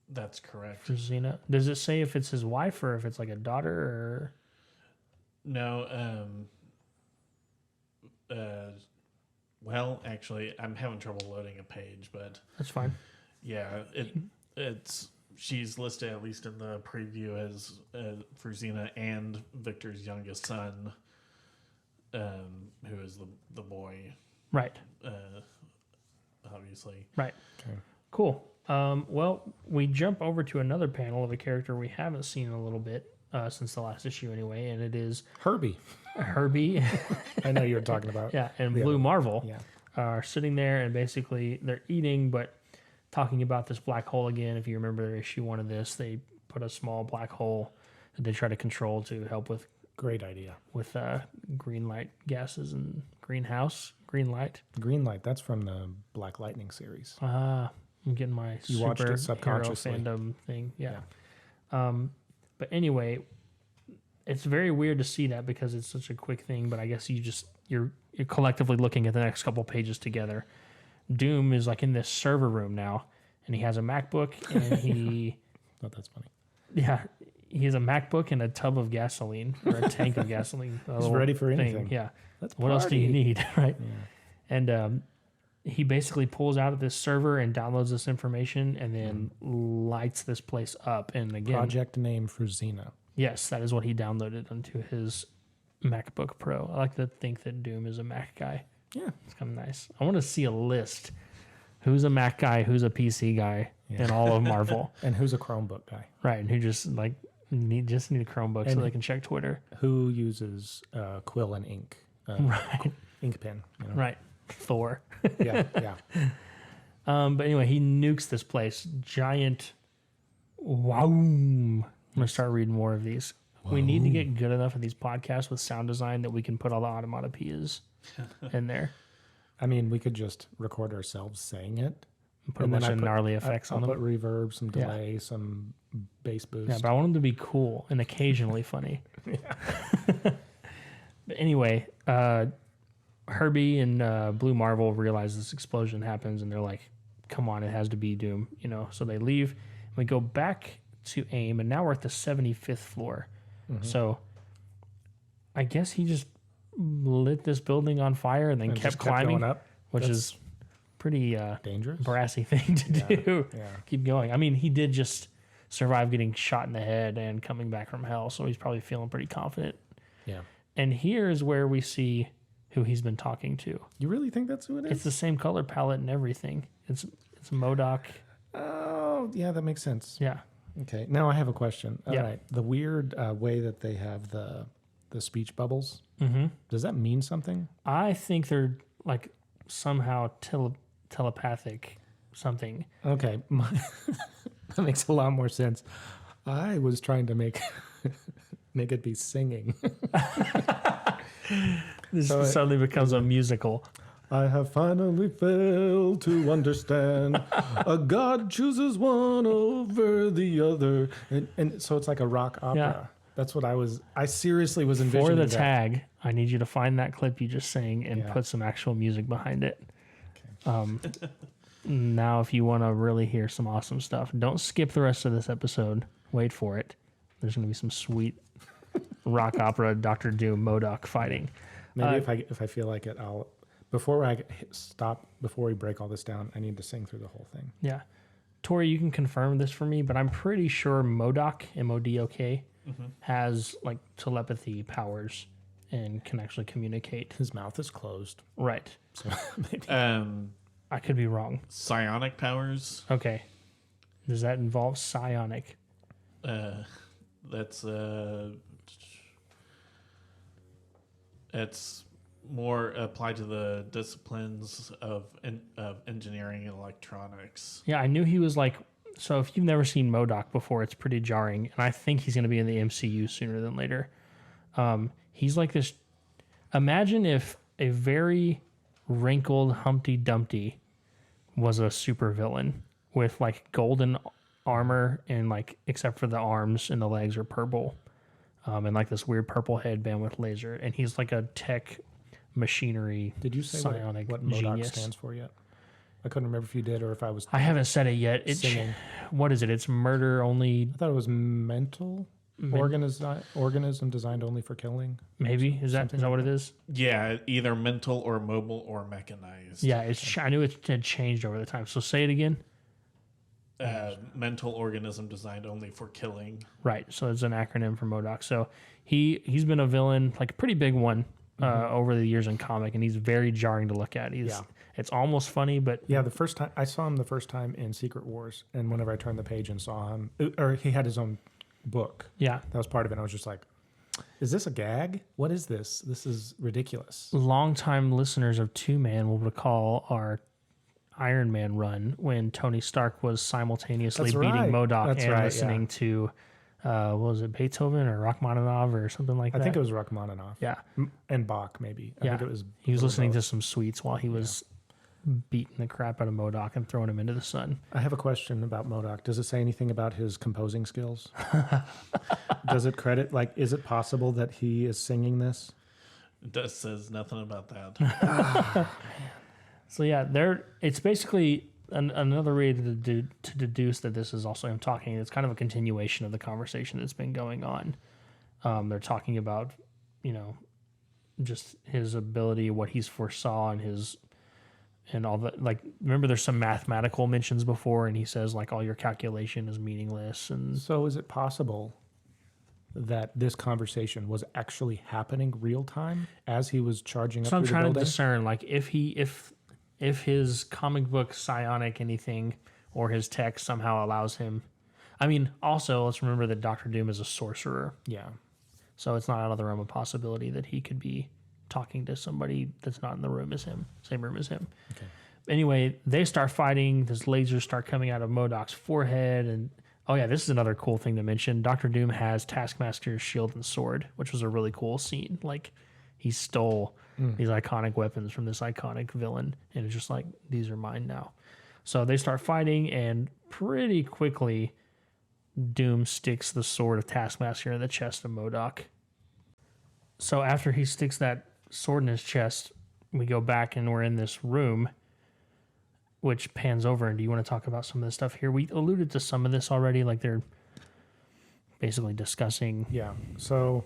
that's correct. for Xena? Does it say if it's his wife or if it's like a daughter or? No. Well, actually, I'm having trouble loading a page, but That's fine. yeah, it's she's listed at least in the preview as for Xena and Victor's youngest son, who is the boy, Right. obviously. Right. Okay. Cool. Well, we jump over to another panel of a character we haven't seen in a little bit since the last issue, anyway, and it is Herbie. Herbie. I know you were talking about. Yeah, and Blue Marvel Yeah. are sitting there, and basically they're eating, but talking about this black hole again. If you remember issue 1 of this, they put a small black hole that they try to control to help with Great idea. green light gases and greenhouse green light. Green Light, that's from the Black Lightning series. I'm getting my You watched it super subconsciously. hero fandom thing. Yeah. But anyway, it's very weird to see that because it's such a quick thing. But I guess you're collectively looking at the next couple pages together. Doom is like in this server room now, and he has a MacBook, and he Oh, that's funny. he has a MacBook and a tub of gasoline or a tank of gasoline. He's ready for anything. Yeah. Let's What else do you party. need, right? Yeah. And he basically pulls out of this server and downloads this information and then lights this place up. And again, Project name for Xena. yes, that is what he downloaded onto his MacBook Pro. I like to think that Doom is a Mac guy. Yeah. It's kind of nice. I want to see a list. Who's a Mac guy? Who's a PC guy in all of Marvel? And who's a Chromebook guy? Right. And who just need a Chromebook so And they can check Twitter. Who uses quill and ink? Right. Ink pen. You know? Right. Thor. Yeah. Yeah. But anyway, he nukes this place. Giant. Wow. I'm going to start reading more of these. We need to get good enough at these podcasts with sound design that we can put all the onomatopoeias in there. I mean, we could just record ourselves saying it. Put a bunch of gnarly effects on I'll them. put reverb, some delay, some bass boost. Yeah, but I want them to be cool and occasionally funny. But anyway, Herbie and Blue Marvel realize this explosion happens, and they're like, "Come on, it has to be Doom," you know. So they leave. We go back to AIM, and now we're at the 75th floor. So I guess he just lit this building on fire and then And kept just kept climbing, going up. which That's is pretty dangerous. brassy thing to do. Yeah. Keep going. I mean, he did just survive getting shot in the head and coming back from hell, so he's probably feeling pretty confident. Yeah. And here is where we see who he's been talking to. You really think that's who it is? It's the same color palette and everything. It's MODOK. Oh, yeah, that makes sense. Yeah. Okay. Now I have a question. All Yeah. right. The weird way that they have the speech bubbles, does that mean something? I think they're like somehow telepathic something. Okay. That makes a lot more sense. I was trying to make it be singing. This So suddenly becomes a musical. I have finally failed to understand. A god chooses one over the other. And so it's like a rock opera. Yeah. That's what I seriously was envisioning. For the that. tag, I need you to find that clip you just sang and Yeah. put some actual music behind it. Now, if you want to really hear some awesome stuff, don't skip the rest of this episode. Wait for it. There's going to be some sweet rock opera Doctor Doom MODOK fighting. Maybe if I feel like it, I'll before we break all this down, I need to sing through the whole thing. Yeah. Tori, you can confirm this for me, but I'm pretty sure MODOK, MODOK, has like telepathy powers and can actually communicate. His mouth is closed. Right. So maybe. I could be wrong. Psionic powers. Okay. Does that involve psionic? That's it's more applied to the disciplines of engineering and electronics. Yeah, I knew he was like. So if you've never seen MODOK before, it's pretty jarring, and I think he's going to be in the MCU sooner than later. He's like this. Imagine if a very wrinkled Humpty Dumpty was a supervillain with like golden armor and like except for the arms and the legs are purple, and like this weird purple headband with laser, and he's like a tech machinery. Did you say psionic what MODOK genius. stands for yet? I couldn't remember if you did or if I was. I haven't said it yet. Singing. What is it? It's murder only. I thought it was mental organism designed only for killing. Maybe is that what it is? Yeah, either mental or mobile or mechanized. Yeah, I knew it had changed over the time. So say it again. Mental organism designed only for killing. Right. So it's an acronym for MODOK. So he's been a villain, like a pretty big one, over the years in comic, and he's very jarring to look at. It's almost funny, but Yeah, the first time I saw him in Secret Wars, and whenever I turned the page and saw him, or he had his own book. yeah. That was part of it. I was just like, is this a gag? What is this? This is ridiculous. Longtime listeners of Two Man will recall our Iron Man run when Tony Stark was simultaneously That's beating right. MODOK That's and right, listening to, what was it, Beethoven or Rachmaninoff or something like that? I think it was Rachmaninoff. Yeah. And Bach, maybe. I Yeah. think it was. He was listening to some sweets while he was beating the crap out of MODOK and throwing him into the sun. I have a question about MODOK. Does it say anything about his composing skills? Does it credit, is it possible that he is singing this? It says nothing about that. So yeah, it's basically another way to deduce that this is also him talking. It's kind of a continuation of the conversation that's been going on. They're talking about, just his ability, what he's foresaw, and all that. Like, remember, there's some mathematical mentions before, and he says like all your calculation is meaningless. And So is it possible that this conversation was actually happening real time as he was charging up so I'm through the trying to building? discern, like, if his comic book psionic anything or his tech somehow allows him. I mean, also let's remember that Doctor Doom is a sorcerer, Yeah. so it's not out of the realm of possibility that he could be talking to somebody that's not in the room as him, same room as him. Okay. Anyway, they start fighting. These lasers start coming out of MODOK's forehead, and oh yeah, this is another cool thing to mention. Doctor Doom has Taskmaster's shield and sword, which was a really cool scene. Like, he stole these iconic weapons from this iconic villain, and it's just like, these are mine now. So they start fighting, and pretty quickly, Doom sticks the sword of Taskmaster in the chest of MODOK. So after he sticks that sword in his chest, we go back and we're in this room, which pans over. And do you want to talk about some of this stuff here? We alluded to some of this already, like they're basically discussing. Yeah. So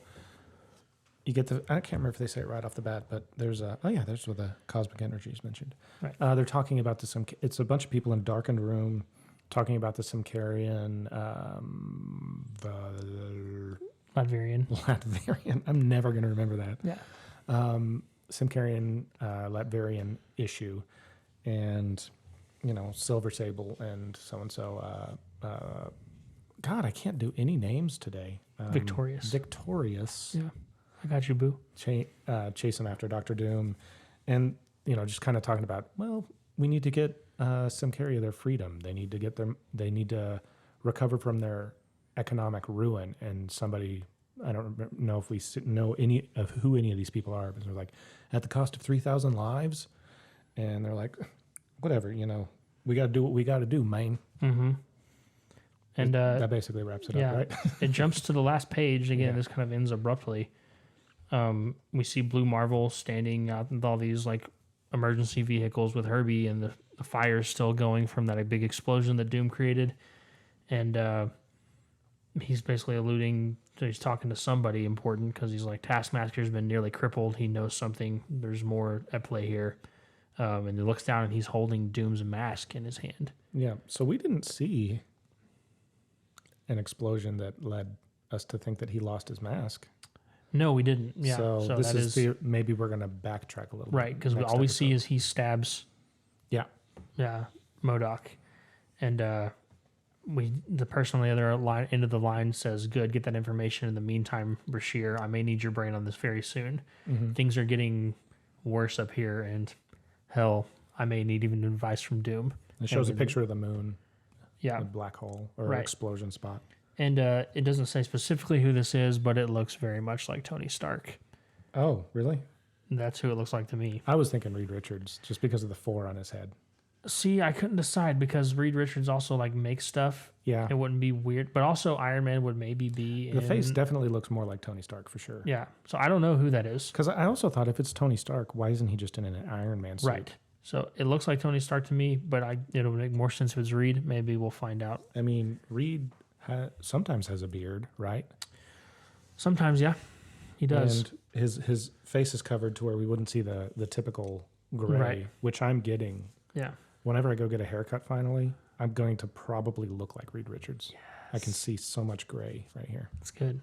you get I can't remember if they say it right off the bat, but there's there's where the cosmic energy is mentioned. Right. They're talking about it's a bunch of people in a darkened room talking about the Simkarian, Latvian. I'm never going to remember that. Yeah. Simkarian, Latvian issue, and Silver Sable and so. God, I can't do any names today. Victorious. Yeah, I got you, boo. Chasing after Doctor Doom, and just kind of talking about, well, we need to get Simcaria their freedom. They need to recover from their economic ruin. And somebody, I don't know if we know any of who any of these people are, but they're like, at the cost of 3,000 lives, and they're like, whatever, we got to do what we got to do, man. Mm-hmm. And that basically wraps it up, right? It jumps to the last page again. This kind of ends abruptly. We see Blue Marvel standing out with all these like emergency vehicles with Herbie, and the fire's still going from that big explosion that Doom created. And he's basically alluding to, he's talking to somebody important because he's like, Taskmaster's been nearly crippled. He knows something. There's more at play here. And he looks down and he's holding Doom's mask in his hand. Yeah. So we didn't see an explosion that led us to think that he lost his mask. No, we didn't. Yeah. So this is maybe we're going to backtrack a little bit. Right, because all we see is he stabs MODOK. And the person on the other end of the line says, good, get that information. In the meantime, Bashir, I may need your brain on this very soon. Mm-hmm. Things are getting worse up here, and hell, I may need even advice from Doom. It shows a picture of the moon. Yeah. A black hole or explosion spot. And it doesn't say specifically who this is, but it looks very much like Tony Stark. Oh, really? That's who it looks like to me. I was thinking Reed Richards just because of the 4 on his head. See, I couldn't decide because Reed Richards also like makes stuff. Yeah. It wouldn't be weird, but also Iron Man would maybe be The face definitely looks more like Tony Stark for sure. Yeah. So I don't know who that is. Because I also thought if it's Tony Stark, why isn't he just in an Iron Man suit? Right. So it looks like Tony Stark to me, but it'll make more sense if it's Reed. Maybe we'll find out. I mean, Reed sometimes has a beard, right? Sometimes, yeah. He does. And his face is covered to where we wouldn't see the typical gray, which I'm getting. Yeah. Whenever I go get a haircut finally, I'm going to probably look like Reed Richards. Yes. I can see so much gray right here. That's good.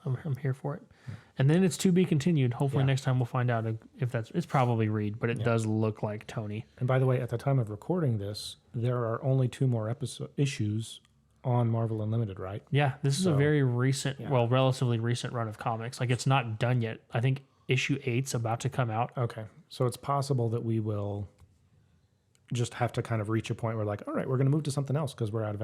I'm here for it. Yeah. And then it's to be continued. Hopefully next time we'll find out if it's probably Reed, but it does look like Tony. And by the way, at the time of recording this, there are only 2 more issues on Marvel Unlimited, right? Yeah, this is a very recent, relatively recent run of comics. Like, it's not done yet. I think issue 8's about to come out. Okay. So it's possible that we will just have to kind of reach a point where like, all right, we're going to move to something else because we're out of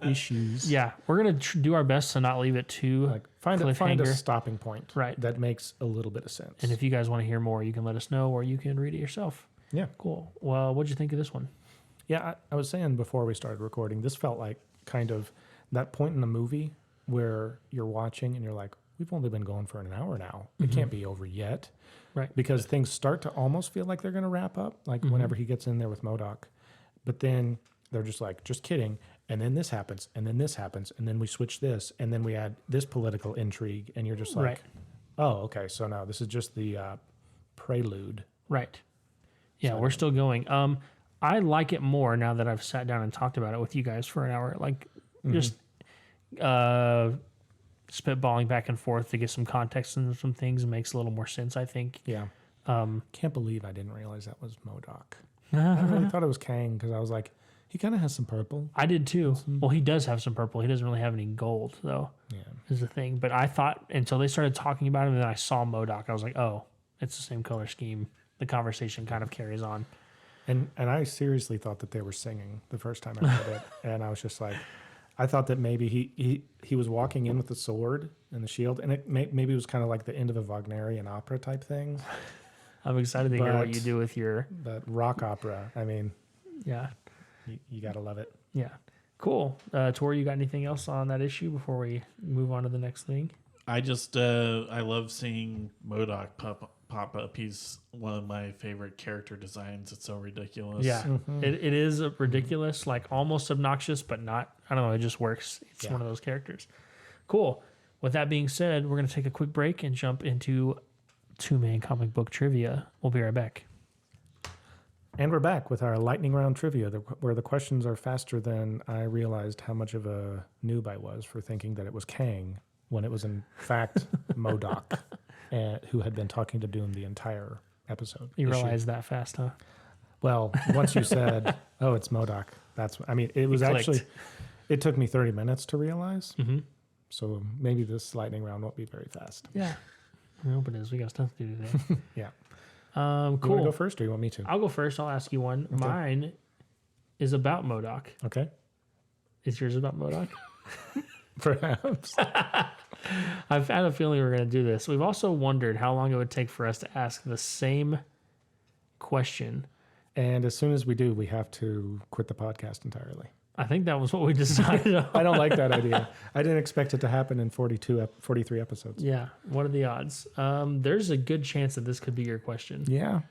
issues. Yeah, we're going to do our best to not leave it too like find a stopping point that makes a little bit of sense. And if you guys want to hear more, you can let us know or you can read it yourself. Yeah. Cool. Well, what'd you think of this one? Yeah, I was saying before we started recording, this felt like kind of that point in the movie where you're watching and you're like, we've only been going for an hour now. It can't be over yet. Right. Because things start to almost feel like they're going to wrap up, like whenever he gets in there with MODOK. But then they're just like, just kidding. And then this happens, and then this happens, and then we switch this, and then we add this political intrigue, and you're just like, oh, okay, so now this is just the prelude. Right. Yeah, we're still going. I like it more now that I've sat down and talked about it with you guys for an hour. Like, just spitballing back and forth to get some context and some things makes a little more sense, I think. Yeah. Can't believe I didn't realize that was MODOK. I really thought it was Kang because I was like, he kind of has some purple. I did too. Well, he does have some purple. He doesn't really have any gold, though, is the thing. But I thought until they started talking about him and then I saw MODOK, I was like, oh, it's the same color scheme. The conversation kind of carries on. And I seriously thought that they were singing the first time I read it. And I was just like, I thought that maybe he was walking in with the sword and the shield, and maybe it was kind of like the end of a Wagnerian opera type thing. I'm excited to hear what you do with your... But rock opera, I mean... Yeah. You got to love it. Yeah. Cool. Tori, you got anything else on that issue before we move on to the next thing? I just, I love seeing MODOK pop up. He's one of my favorite character designs. It's so ridiculous. Yeah. It is ridiculous, like almost obnoxious, but not. I don't know. It just works. It's one of those characters. Cool. With that being said, we're going to take a quick break and jump into 2-man comic book trivia. We'll be right back. And we're back with our lightning round trivia, where the questions are faster than I realized how much of a noob I was for thinking that it was Kang when it was in fact MODOK, who had been talking to Doom the entire episode. You realized that fast, huh? Well, once you said, oh, it's MODOK, it was actually, it took me 30 minutes to realize. Mm-hmm. So maybe this lightning round won't be very fast. Yeah. I hope it is. We got stuff to do today. Yeah. Cool. You want to go first or you want me to? I'll go first. I'll ask you one. Okay. Mine is about MODOK. Okay. Is yours about MODOK? Perhaps. I've had a feeling we're going to do this. We've also wondered how long it would take for us to ask the same question. And as soon as we do, we have to quit the podcast entirely. I think that was what we decided on. I don't like that idea. I didn't expect it to happen in 43 episodes. Yeah. What are the odds? There's a good chance that this could be your question. Yeah.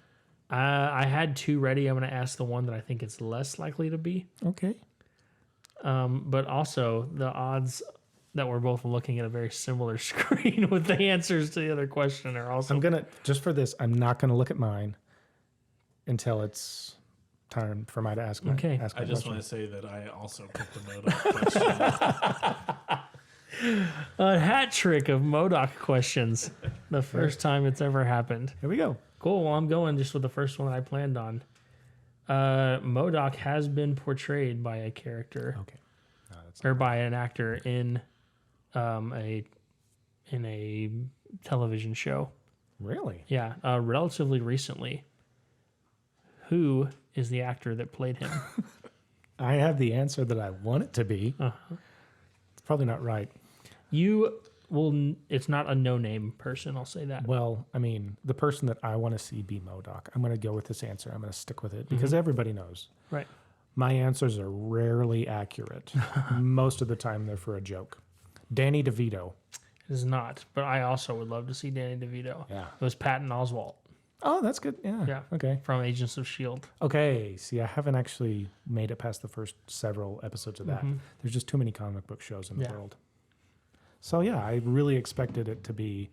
I had 2 ready. I'm going to ask the one that I think it's less likely to be. Okay. But also the odds that we're both looking at a very similar screen with the answers to the other question are also. I'm going to, just for this, I'm not going to look at mine until it's time for me to ask my, Okay. ask my I just question. want to say that I also picked the MODOK question. A hat trick of MODOK questions. The first time it's ever happened. Here we go. Cool. Well, I'm going just with the first one that I planned on. MODOK has been portrayed by a character Okay. No, that's or by an actor in a television show. really? Yeah, relatively recently. Who is the actor that played him? I have the answer that I want it to be. Uh-huh. It's probably not right. You will. It's not a no-name person. I'll say that. Well, I mean, the person that I want to see be MODOK. I'm going to go with this answer. I'm going to stick with it because everybody knows. Right. My answers are rarely accurate. Most of the time, they're for a joke. Danny DeVito. It is not. But I also would love to see Danny DeVito. Yeah. It was Patton Oswalt Oh, that's good. Yeah. Yeah. Okay. from Agents of S.H.I.E.L.D. Okay. See, I haven't actually made it past the first several episodes of that. Mhm. There's just too many comic book shows in the Yeah. world. So, yeah, I really expected it to be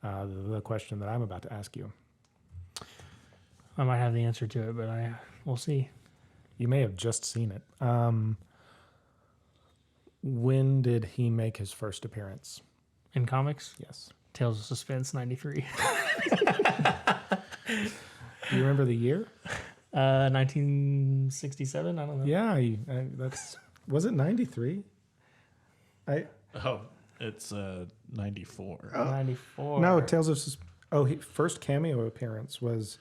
the question that I'm about to ask you. I might have the answer to it, but we'll see. You may have just seen it. When did he make his first appearance? In comics, Yes. Tales of Suspense 93. Do you remember the year? 1967? I don't know. Yeah, that's was it 93? Oh, it's 94. 94. No, Tales of first cameo appearance was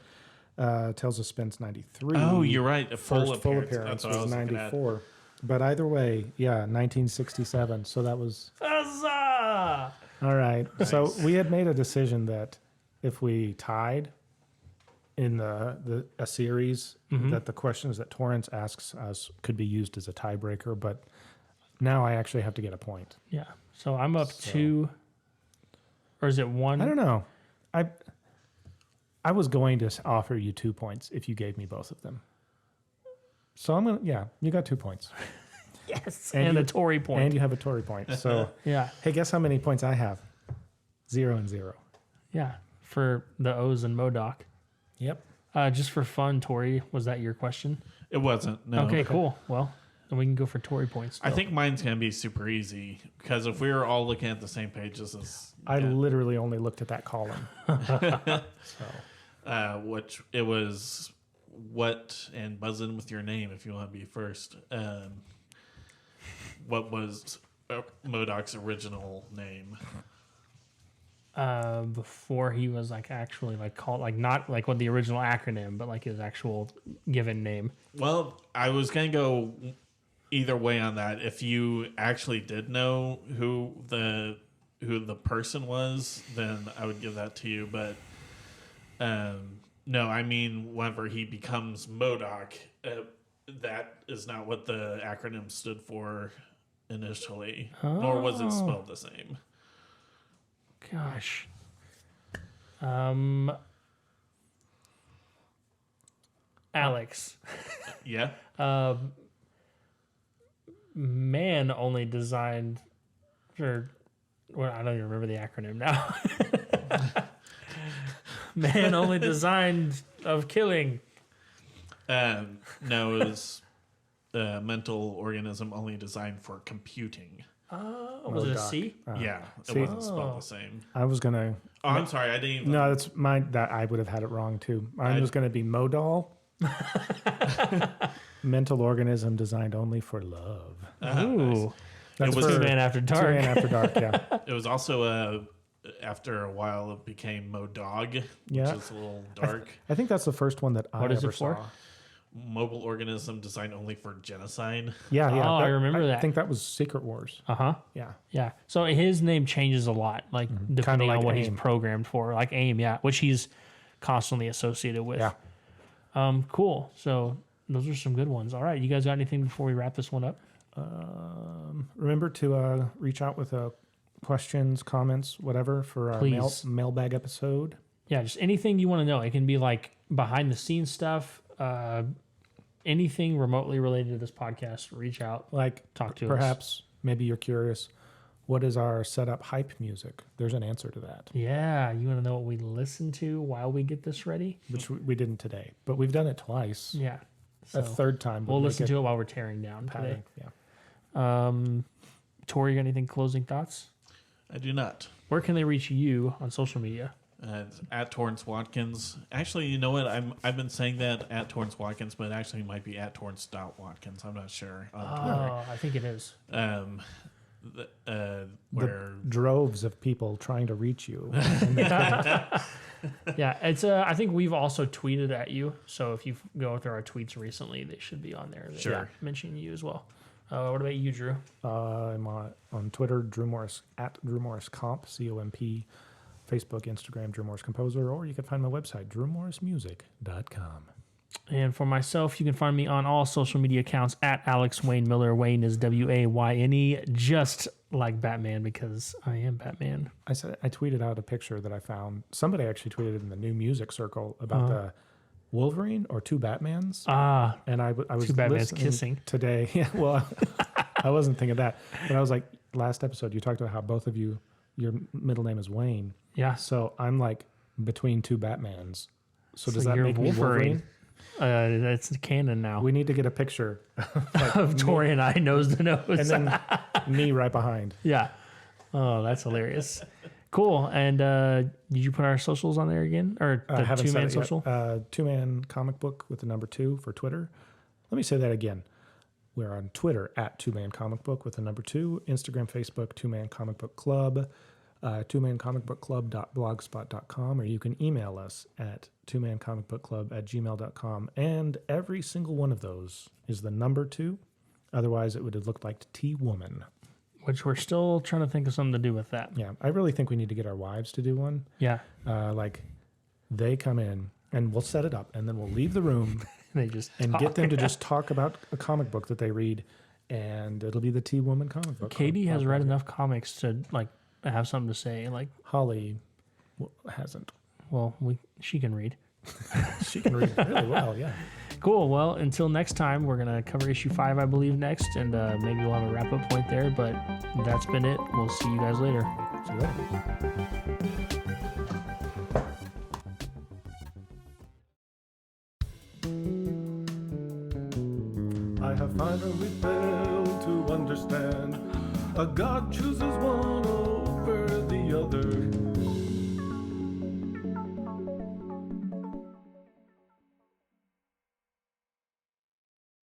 Tales of Suspense 93. Oh, you're right. A First full appearance. appearance That's what I was was looking at. 94. But either way, yeah, 1967. So that was Huzzah! all right. So Nice. we had made a decision that if we tied in a series, that the questions that Torrance asks us could be used as a tiebreaker. But now I actually have to get a point. Yeah. So I'm up So- 2. Or is it 1? I don't know. I was going to offer you 2 points if you gave me both of them. So I'm gonna, yeah, you got 2 points, Yes. And And, you- a Tory point. and you have a Tory point. So yeah. hey, guess how many points I have? 0 and 0. Yeah. For the O's and MODOK. Yep. Just for fun, Tory, was that your question? It wasn't. No. Okay, cool. Well, then we can go for Tory points. I still. think mine's going to be super easy because if we were all looking at the same page, this is. I literally only looked at that column. So Which it was what and buzz in with your name if you want to be first. What was MODOK's original name? Before he was like actually like called like not like what the original acronym, but like his actual given name. Well, I was going to go either way on that. If you actually did know who the person was, then I would give that to you. But no, I mean whenever he becomes MODOK, that is not what the acronym stood for initially, nor was it spelled the same. Gosh. Alex. Yeah. Man only designed or well, I don't even remember the acronym now. Man only designed of killing. No, it was a mental organism only designed for computing. Was it a MODOK. C? Yeah, it See? wasn't spelled the same. I was gonna. Oh, I'm sorry, I didn't even. No, that's mine. That I would have had it wrong too. Mine was gonna be Modal. Mental organism designed only for love. Ooh. That's was for Two Man After Dark. Two Man After Dark. Yeah. It was also after a while it became MODOG, Yeah. which is a little dark. I think that's the first one that I What is ever it for? saw. Mobile organism designed only for genocide. Yeah, yeah. Oh, I remember that. I think that was Secret Wars. Uh-huh. Yeah. Yeah. So his name changes a lot, like depending like on what he's AIM. programmed for. Like AIM, yeah, which he's constantly associated with. Yeah. Cool. So Those are some good ones. All right, you guys got anything before we wrap this one up? Remember to reach out with questions, comments, whatever for our mailbag episode. Yeah, just anything you want to know. It can be like behind the scenes stuff, anything remotely related to this podcast. Reach out, talk to us. Perhaps maybe you're curious, what is our setup hype music? There's an answer to that. Yeah, you want to know what we listen to while we get this ready? Which we didn't today, but we've done it twice. Yeah. A third time. We'll listen to it while we're tearing down today. Yeah. Tori, you got anything closing thoughts? I do not. Where can they reach you on social media? It's at Torrance Watkins. Actually, you know what? I've been saying that at Torrance Watkins, but it actually might be at Torrance.Watkins. I'm not sure. I think it is. Where the droves of people trying to reach you. Yeah, it's. I think we've also tweeted at you. So if you go through our tweets recently, they should be on there. Sure. Mentioning you as well. What about you, Drew? I'm on Twitter, Drew Morris, at Drew Morris Comp, COMP, Facebook, Instagram, Drew Morris Composer, or you can find my website, drewmorrismusic.com. And for myself, you can find me on all social media accounts at Alex Wayne Miller. Wayne is WAYNE, just like Batman, because I am Batman. I tweeted out a picture that I found. Somebody actually tweeted in the new music circle about the Wolverine or two Batmans. And I was two Batmans kissing today. Yeah, well, I wasn't thinking that, but I was like, last episode you talked about how both of you, your middle name is Wayne. Yeah. So I'm like between two Batmans. So does that make me Wolverine? That's canon now. We need to get a picture of Tori and I nose to nose, and then me right behind. Yeah. Oh, that's hilarious. Cool. And did you put our socials on there again, or the two-man social? Two-man comic book with the number 2 for Twitter. Let me say that again. We're on Twitter at two-man comic book with the number 2. Instagram, Facebook, two-man comic book club. twomancomicbookclub.blogspot.com, or you can email us at twomancomicbookclub@gmail.com, and every single one of those is the number 2. Otherwise, it would have looked like T-Woman. Which we're still trying to think of something to do with that. Yeah, I really think we need to get our wives to do one. Yeah. Like, they come in, and we'll set it up, and then we'll leave the room get them to just talk about a comic book that they read, and it'll be the T-Woman comic book. Katie has read enough comics to, like, have something to say. Like, Holly hasn't. Well, she can read. She can read really well, yeah. Cool. Well, until next time, we're going to cover issue 5, I believe, next, and maybe we'll have a wrap-up point there, but that's been it. We'll see you guys later. See you later. I have finally failed to understand. A God chooses one